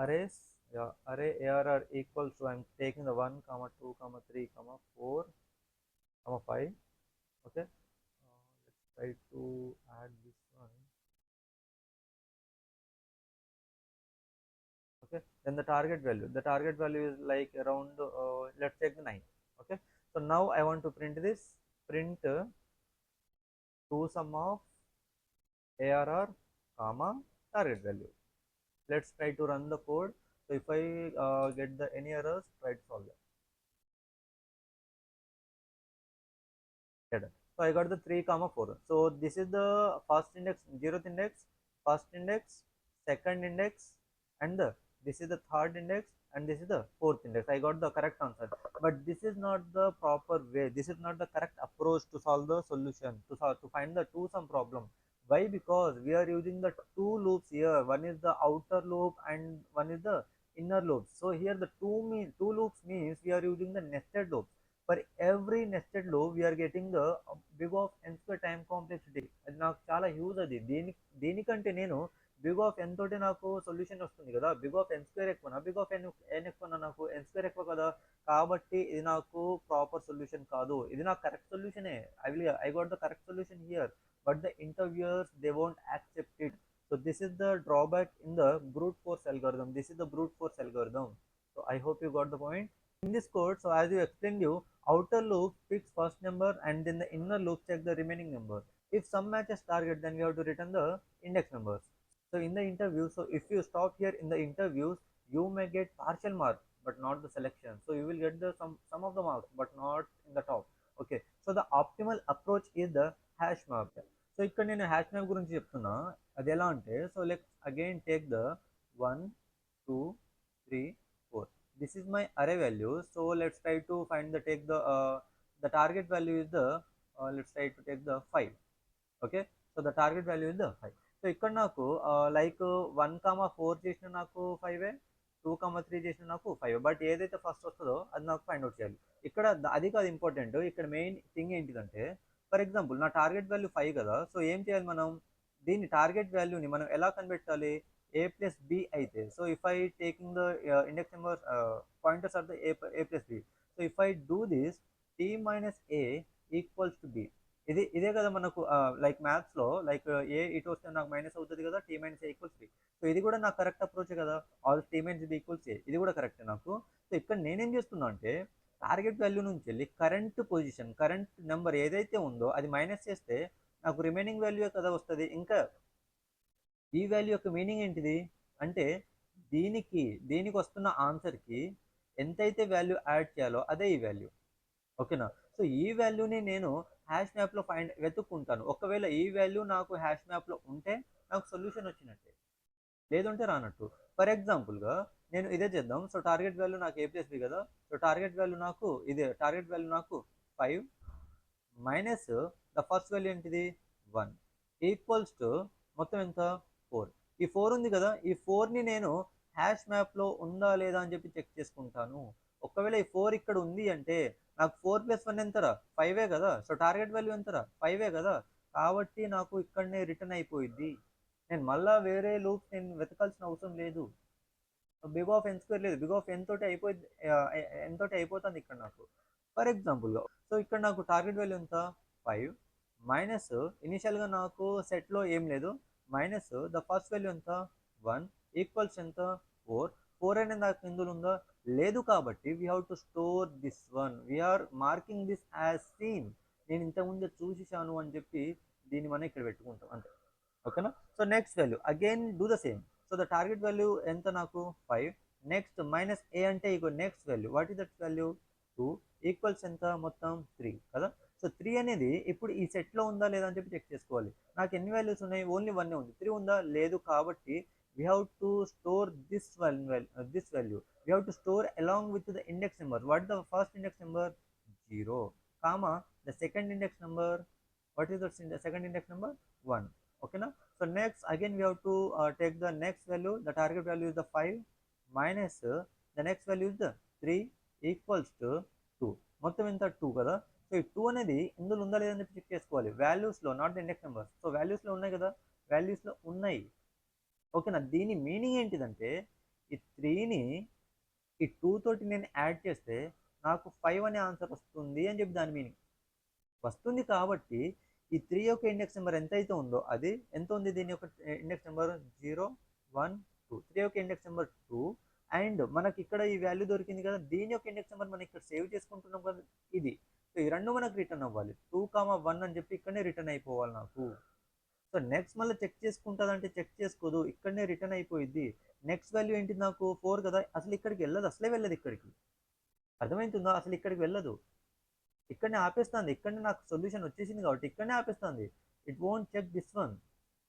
arrays. Yeah, array arr equals to, I'm taking the 1 comma 2 comma 3 comma 4 comma 5. Okay. Let's try to add this one. Okay, then the target value is like around let's take the 9. Okay, so now I want to print this, print to sum of arr comma target value. Let's try to run the code. So if I get the any errors, try to solve them. So I got the 3 comma 4. So this is the first index, 0th index, first index, second index, and this is the third index, and this is the fourth index. I got the correct answer. But this is not the proper way, this is not the correct approach to solve the solution, to find the two sum problem. Why? Because we are using the two loops here. One is the outer loop and one is the inner loop. So here the two loops means we are using the nested loops. For every nested loop we are getting the big of n square time complexity. అది నాకు చాలా huge. అది దీనికంటే నేను big of ఎన్ తోటి నాకు solution వస్తుంది కదా. బిగ్ ఆఫ్ ఎన్ స్క్వేర్ ఎక్కువనా, బిగ్ ఆఫ్ ఎన్ ఎక్కువనా, నాకు ఎన్ స్క్వేర్ ఎక్కువ కదా. కాబట్టి ఇది నాకు ప్రాపర్ సొల్యూషన్ కాదు, ఇది నాకు కరెక్ట్ సొల్యూషనే. I got the correct solution here, but the interviewers they won't accept it. So this is the drawback in the brute force algorithm. This is the brute force algorithm. So I hope you got the point. In this code, so as you explained you, outer loop picks first number and then the inner loop check the remaining number. If sum matches target, then we have to return the index numbers. So in the interview, so if you stop here in the interviews, you may get partial mark but not the selection. So you will get the some of the marks but not in the top. Okay, so the optimal approach is the hash map. So ఇక్కడ నేను hash map గురించి చెప్తున్నా. అది ఎలా అంటే, so let's again take the 1 2 3 4. This is my array value. So let's try to find the target value is the let's try to take the 5. Okay, so the target value is the 5. So ఇక్కడ నాకు like 1,4 చేసిన నాకు 5, 2,3 చేసిన నాకు 5. But ఏదైతే first వస్తుందో అది నాకు ఫైండ్ అవుట్ చేయాలి. ఇక్కడ అది కాదు ఇంపార్టెంట్. ఇక్కడ మెయిన్ థింగ్ ఏంటిదంటే, ఫర్ ఎగ్జాంపుల్ నా టార్గెట్ వాల్యూ 5 కదా. సో ఏం చేయాలి మనం, దీన్ని టార్గెట్ వాల్యూని మనం ఎలా కనిపెట్టాలి, a plus b అయితే. So if I taking the index number pointers are the a plus b. So if I do this, t minus a equals to b. ఇదే కదా మనకు లైక్ మ్యాథ్స్ లో, లైక్ ఏ ఇటు వస్తే నాకు minus అవుతుంది కదా, t minus a equals b. So ఇది కూడా నాకు కరెక్ట్ అప్రోచే కదా, all t minus b equals a, ఇది కూడా కరెక్టే నాకు. సో ఇక్కడ నేనేం చేస్తున్నా అంటే, టార్గెట్ వాల్యూ నుంచి వెళ్ళి కరెంట్ పొజిషన్, కరెంట్ నెంబర్ ఏదైతే ఉందో అది మైనస్ చేస్తే నాకు రిమైనింగ్ వాల్యూ కదా వస్తుంది. ఇంకా ఈ వాల్యూ యొక్క మీనింగ్ ఏంటిది అంటే, దీనికి వస్తున్న ఆన్సర్కి ఎంతైతే వాల్యూ యాడ్ చేయాలో అదే ఈ వాల్యూ. ఓకేనా. సో ఈ వాల్యూని నేను హ్యాష్ మ్యాప్లో వెతుక్కుంటాను. ఒకవేళ ఈ వాల్యూ నాకు హ్యాష్ మ్యాప్లో ఉంటే నాకు సొల్యూషన్ వచ్చినట్టే, లేదంటే రానట్టు. ఫర్ ఎగ్జాంపుల్గా నేను ఇదే చేద్దాం. సో టార్గెట్ వాల్యూ నాకు a plus b కదా. సో టార్గెట్ వాల్యూ నాకు 5 మైనస్ ద ఫస్ట్ వాల్యూ ఏంటిది 1 ఈక్వల్స్ టు మొత్తం ఎంత 4. ఈ 4 ఉంది కదా, ఈ 4ని నేను హ్యాష్ మ్యాప్లో ఉందా లేదా అని చెప్పి చెక్ చేసుకుంటాను. ఒకవేళ ఈ 4 ఇక్కడ ఉంది అంటే నాకు 4 + 1 ఎంతరా 5 కదా. సో టార్గెట్ వాల్యూ ఎంతరా 5 కదా. కాబట్టి నాకు ఇక్కడనే రిటర్న్ అయిపోయింది. నేను మళ్ళీ వేరే లూప్స్ నేను వెతకాల్సిన అవసరం లేదు. బిగ్ ఆఫ్ ఎన్ స్క్వేర్ లేదు, బిగ్ ఆఫ్ ఎన్ తోటి అయిపోతుంది ఇక్కడ నాకు. ఫర్ ఎగ్జాంపుల్గా, సో ఇక్కడ నాకు టార్గెట్ వాల్యూ ఎంత 5 మైనస్ ఇనిషియల్గా నాకు సెట్లో ఏం లేదు, మైనస్ ద ఫస్ట్ వాల్యూ ఎంత 1 ఈక్వల్స్ ఎంత 4 అనేది నాకు ఇందులో ఉందా లేదు. కాబట్టి we have to store this one, we're marking this as seen. నేను ఇంతకుముందు చూసేసాను అని చెప్పి దీన్ని మనం ఇక్కడ పెట్టుకుంటాం అంతే. ఓకేనా. So next value again do the same. So the target value ఎంత నాకు 5. నెక్స్ట్ మైనస్ ఏ అంటే ఇగో next value what is that value 2 equals ఎంత మొత్తం 3 కదా. సో 3 అనేది ఇప్పుడు ఈ సెట్లో ఉందా లేదా అని చెప్పి చెక్ చేసుకోవాలి. నాకు ఎన్ని వాల్యూస్ ఉన్నాయి, ఓన్లీ 1 ఉంది. 3 ఉందా లేదు, కాబట్టి we have to store this value we have to store along with the index number. What is the first index number? 0 comma the second index number. What is the second index number? 1. Okay na. So next again we have to take the next value. The target value is the 5 minus the next value is the 3 equals to 2. మొత్తం ఎంత 2 కదా. So ఈ 2 అనేది ఇందులో ఉందా లేదని చెప్పి check చేసుకోవాలి. వాల్యూస్లో, not the index number. So వాల్యూస్లో ఉన్నాయి కదా, వాల్యూస్లో ఉన్నాయి. ఓకేనా. దీని మీనింగ్ ఏంటిదంటే ఈ 3ని ఈ 2 తోటి నేను యాడ్ చేస్తే నాకు 5 అనే ఆన్సర్ వస్తుంది అని చెప్పి దాని మీనింగ్. వస్తుంది కాబట్టి ఈ 3 యొక్క ఇండెక్స్ నెంబర్ ఎంత అయితే ఉందో అది ఎంత ఉంది, దీని యొక్క ఇండెక్స్ నెంబర్ 0 1 2. 3 యొక్క ఇండెక్స్ నెంబర్ 2 అండ్ మనకి ఇక్కడ ఈ వాల్యూ దొరికింది కదా, దీని యొక్క ఇండెక్స్ నెంబర్ మనం ఇక్కడ సేవ్ చేసుకుంటున్నాం కదా ఇది. సో ఈ రెండు మనకు రిటర్న్ అవ్వాలి. 2, 1 అని చెప్పి ఇక్కడనే రిటర్న్ అయిపోవాలి నాకు. సో నెక్స్ట్ మళ్ళీ చెక్ చేసుకుంటుంది అంటే చెక్ చేసుకోదు, ఇక్కడనే రిటర్న్ అయిపోయింది. నెక్స్ట్ వాల్యూ ఏంటి నాకు 4 కదా, అసలు ఇక్కడికి వెళ్ళదు, అసలే వెళ్ళదు ఇక్కడికి. అర్థమవుతుందా, అసలు ఇక్కడికి వెళ్ళదు, ఇక్కడనే ఆపేస్తుంది. ఇక్కడనే నాకు సొల్యూషన్ వచ్చేసింది కాబట్టి ఇక్కడనే ఆపేస్తుంది. It won't check this one.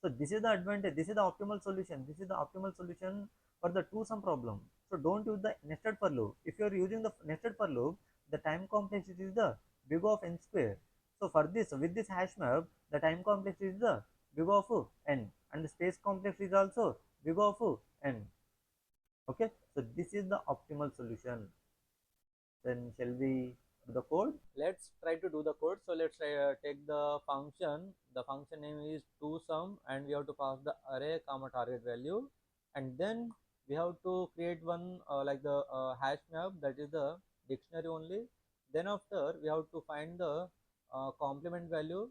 So this is the advantage, this is the optimal solution, this is the optimal solution for the two sum problem. So don't use the nested for loop. If you are using the nested for loop, the time complexity is the big of n square. So for this, with this hash map, the time complexity is the big of n and the space complexity is also big of n. Okay, so this is the optimal solution. Then shall we do the code? Let's try to do the code. So let's take the function. The function name is toSum and we have to pass the array comma target value, and then we have to create one like the hash map, that is the dictionary only. Then after we have to find the complement value.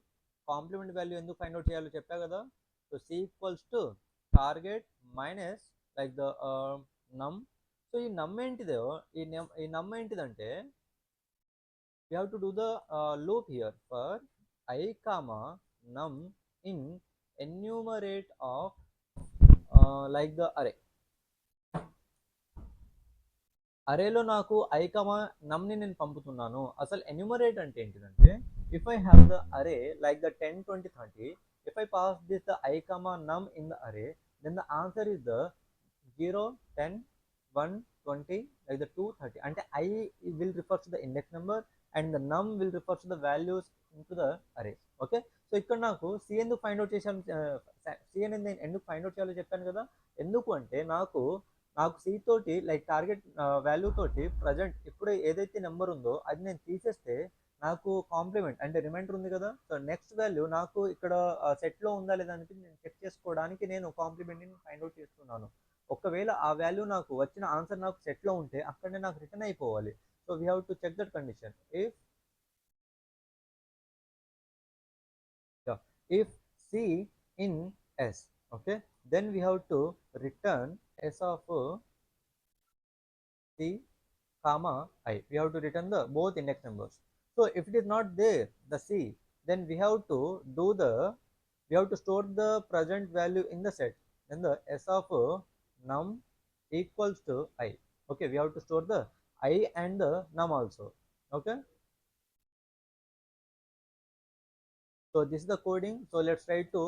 Complement value ఎందుకు find out చేయాలో చెప్పా కదా. So c equals to target minus like the num. So ఈ నమ్ ఏంటిదో, ఈ నమ్ ఏంటిదంటే we have to do the loop here for I comma num in enumerate of like the array. అరేలో నాకు ఐ కమా నమ్ని నేను పంపుతున్నాను. అసలు ఎన్యూమరేట్ అంటే ఏంటిదంటే if I have the array like the 10 20 30, if I pass this the i comma num in the array, then the answer is the 0 10 1 20 like the 2 30. అంటే I will refer to the index number and the num will refer to the values into the array. Okay. So ఇక్కడ నాకు C ఎందుకు find out చేశాను, C అనేది నేను ఎందుకు find out చేయాలో చెప్పాను కదా. ఎందుకు అంటే నాకు సి తోటి లైక్ టార్గెట్ వాల్యూ తోటి ప్రజెంట్ ఇప్పుడు ఏదైతే నెంబర్ ఉందో అది నేను తీసేస్తే నాకు కాంప్లిమెంట్ అంటే రిమైండర్ ఉంది కదా. సో నెక్స్ట్ వాల్యూ నాకు ఇక్కడ సెట్లో ఉందా లేదా అని నేను చెక్ చేసుకోవడానికి నేను కాంప్లిమెంట్ని ఫైండ్ అవుట్ చేస్తున్నాను. ఒకవేళ ఆ వాల్యూ నాకు వచ్చిన ఆన్సర్ నాకు సెట్లో ఉంటే అక్కడనే నాకు రిటర్న్ అయిపోవాలి. So we have to check that condition. If c in s, okay, then we have to return s of c comma I. We have to return the both index numbers. So if it is not there the c, then we have to store the present value in the set. Then the s of num equals to I. Okay, we have to store the I and the num also. Okay, so this is the coding. So let's try to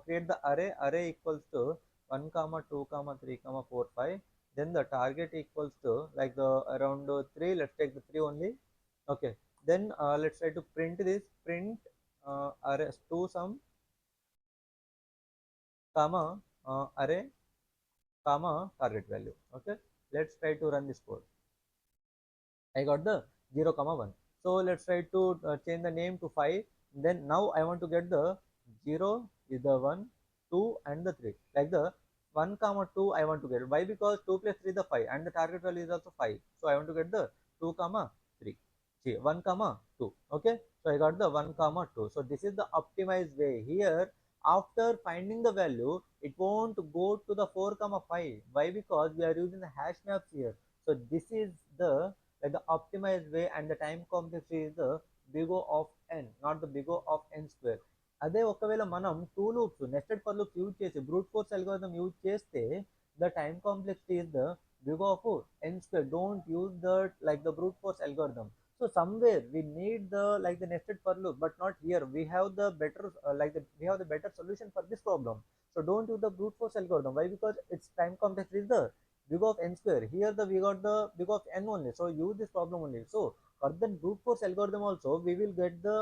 create the array equals to 1 comma 2 comma 3 comma 4 5. Then the target equals to like the around 3. Let's take the 3 only. Okay, then let's try to print this. Print array to sum comma array comma target value. Okay, let's try to run this code. I got the 0 comma 1. So let's try to change the name to 5. Then now I want to get the 0 is the 1 2 and the 3 like the 1 comma 2 I want to get. Why? Because 2 plus 3 is the 5 and the target value is also 5. So I want to get the 2 comma 3. See 1 comma 2. Okay, so I got the 1 comma 2. So this is the optimized way. Here after finding the value it won't go to the 4 comma 5. Why? Because we are using the hash maps here. So this is the like the optimized way, and the time complexity is the big O of n, not the big O of n square. అదే ఒకవేళ మనం two loops nested for loops use చేసి brute force algorithm use చేస్తే the time complexity is the big of n square. Don't use the like the brute force algorithm. So somewhere we need the like the nested for loop, but not here. We have the better we have the better solution for this problem. So don't use the brute force algorithm. Why? Because its time complexity is the big of n square. Here the we got the big of n only. So use this problem only. So for the brute force algorithm also we will get the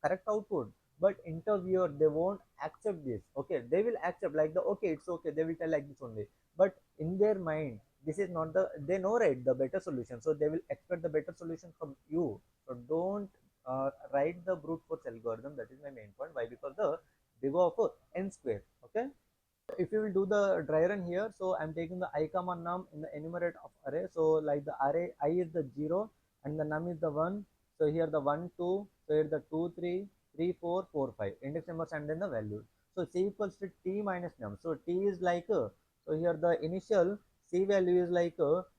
correct output, but interviewer they won't accept this. Okay, they will accept like the okay it's okay, they will tell like this only, but in their mind this is not the, they know right the better solution, so they will expect the better solution from you. So don't write the brute force algorithm. That is my main point. Why? Because the big of n square. Okay, if you will do the dry run here, so I'm taking the I comma num in the enumerate of array. So like the array I is the 0 and the num is the 1. So here the 1 2, so here the 2 3 3 4 4 5 index numbers and then the value. So c equals to t minus num. So t is like so here the initial c value is like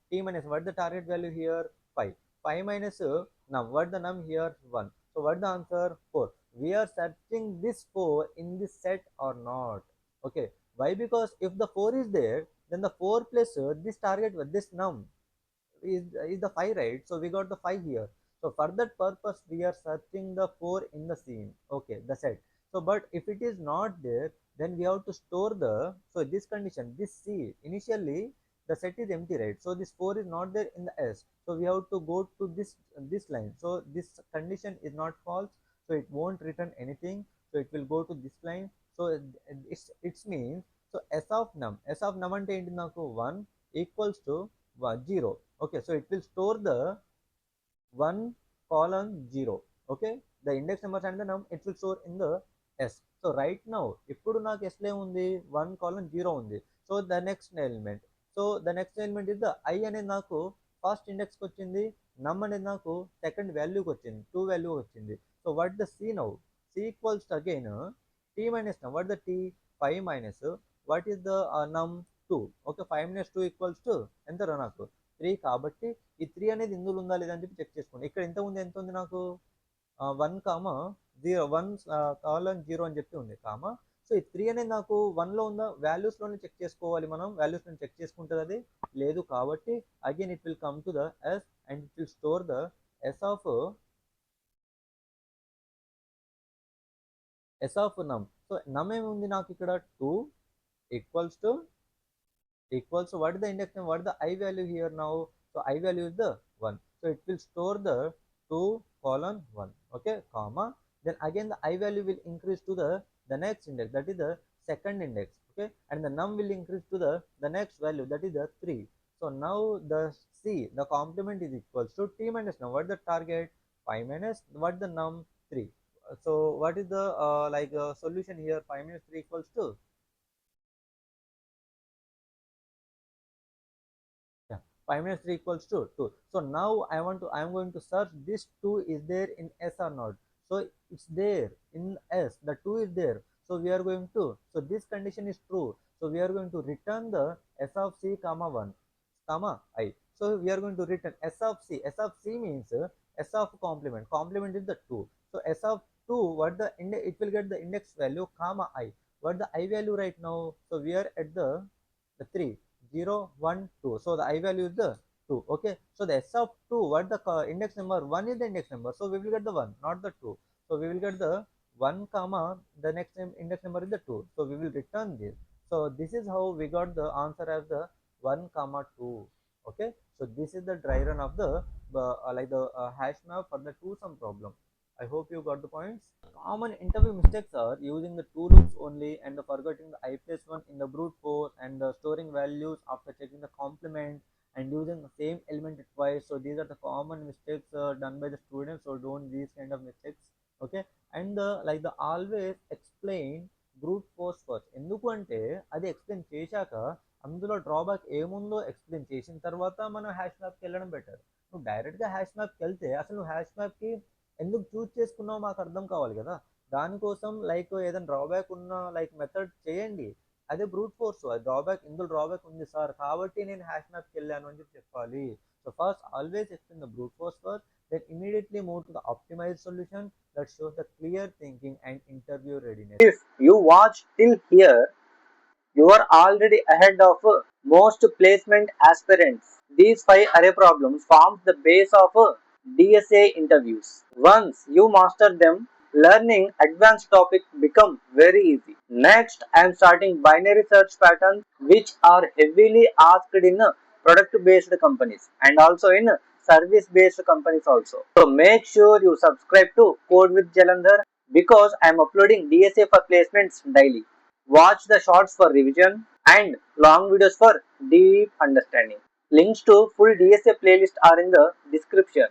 t minus what the target value here 5. 5 minus num, what the num here 1. So what the answer 4. We are searching this 4 in this set or not. Okay, why? Because if the 4 is there, then the 4 plus this target this num is the 5, right? So we got the 5 here. So for that purpose we are searching the 4 in the scene. Okay, the set. So but if it is not there, then we have to store the, so this condition, this c initially the set is empty, right? So this 4 is not there in the s, so we have to go to this line. So this condition is not false, so it won't return anything. So it will go to this line. So it's means, so s of num ante enti naku 1 equals to 0. Okay, so it will store the 1 colon 0. Okay, the index numbers and the num it will store in the s. So right now ఇప్పుడు నాకు s లో ఉంది 1 colon 0 ఉంది. So the next element, so the next element is the I అనేది నాకు first index కి వచ్చింది, నమ్ అనేది నాకు సెకండ్ వాల్యూకి వచ్చింది, 2 వాల్యూ వచ్చింది. So what the C now, C equals to again t minus num. What the t, 5 minus what is the num 2. Okay, 5 minus 2 equals to ఎంత రా నాకు 3. కాబట్టి ఈ 3 అనేది ఇందులో ఉందా లేదా అని చెప్పి చెక్ చేసుకోండి. ఇక్కడ ఎంత ఉంది, ఎంత ఉంది నాకు 1 కామా 0, 1 కాలన్ 0 అని చెప్పి ఉంది కామా. సో ఈ 3 అనేది నాకు 1లో ఉందా, వాల్యూస్లోనే చెక్ చేసుకోవాలి మనం. వాల్యూస్లో చెక్ చేసుకుంటుంది అది లేదు కాబట్టి again it will come to the S and it will store the S of num. So num ఏముంది నాకు ఇక్కడ 2 equals to what is the index name, what is the I value here now. So I value is the 1, so it will store the 2 colon 1. Okay, comma, then again the I value will increase to the next index, that is the second index. Okay, and the num will increase to the next value, that is the 3. So now the c, the complement is equals to t minus num. What is the target, 5 minus what is the num 3. So what is the solution here, 5 minus 3 equals to 5 minus 3 equals to 2. So now I am going to search this 2 is there in S or not. So it's there in S, the 2 is there. So we are going to, so this condition is true. So we are going to return the S of C comma 1 comma I. So we are going to return S of C. S of C means S of complement. Complement is the 2. So S of 2, what the index, it will get the index value comma I. What the I value right now? So we are at the 3, 0 1 2. So the I value is the 2. Okay, so the S of 2, what the index number 1 is the index number, so we will get the 1, not the 2. So we will get the 1 comma the next index number is the 2. So we will return this. So this is how we got the answer as the 1 comma 2. Okay, so this is the dry run of the hash map for the 2 sum problem. I hope you got the points. Common interview mistakes are using the 2 loops only and forgetting the I plus 1 in the brute force and storing values after checking the complement and using the same element twice. So these are the common mistakes done by the students. So don't these kind of mistakes. Okay, and the always explain brute force first. ఎందుకు అంటే అది explain చేశాక అందులో drawback ఏముందో explain చేసిన తర్వాత మనం hash మ్యాప్కి వెళ్ళడం బెటర్. నువ్వు డైరెక్ట్గా హ్యాష్ మ్యాప్కి వెళ్తే అసలు నువ్వు హ్యాష్ మ్యాప్కి ఎందుకు చూస్ చేసుకున్నావు మాకు అర్థం కావాలి కదా. దానికోసం ఏదైనా డ్రాబ్యాక్ ఉన్న మెథడ్ చేయండి. అదే బ్రూట్ ఫోర్స్ డ్రాబ్యాక్, ఇందులో డ్రాబ్యాక్ ఉంది సార్ కాబట్టి నేను హ్యాష్ మ్యాప్కి వెళ్ళాను అని చెప్పి చెప్పాలి. So first always explain the brute force first, then immediately move to the optimized solution that shows the clear thinking and interview readiness. If you watch till here, you are already ahead of most placement aspirants. These 5 array problems form the base of DSA interviews. Once you master them, learning advanced topics become very easy. Next, I am starting binary search patterns which are heavily asked in product-based companies and also in service-based companies also. So make sure you subscribe to Code with Jalandhar because I am uploading DSA for placements daily. Watch the shorts for revision and long videos for deep understanding. Links to full DSA playlist are in the description.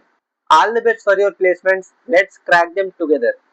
All the best for your placements. Let's crack them together.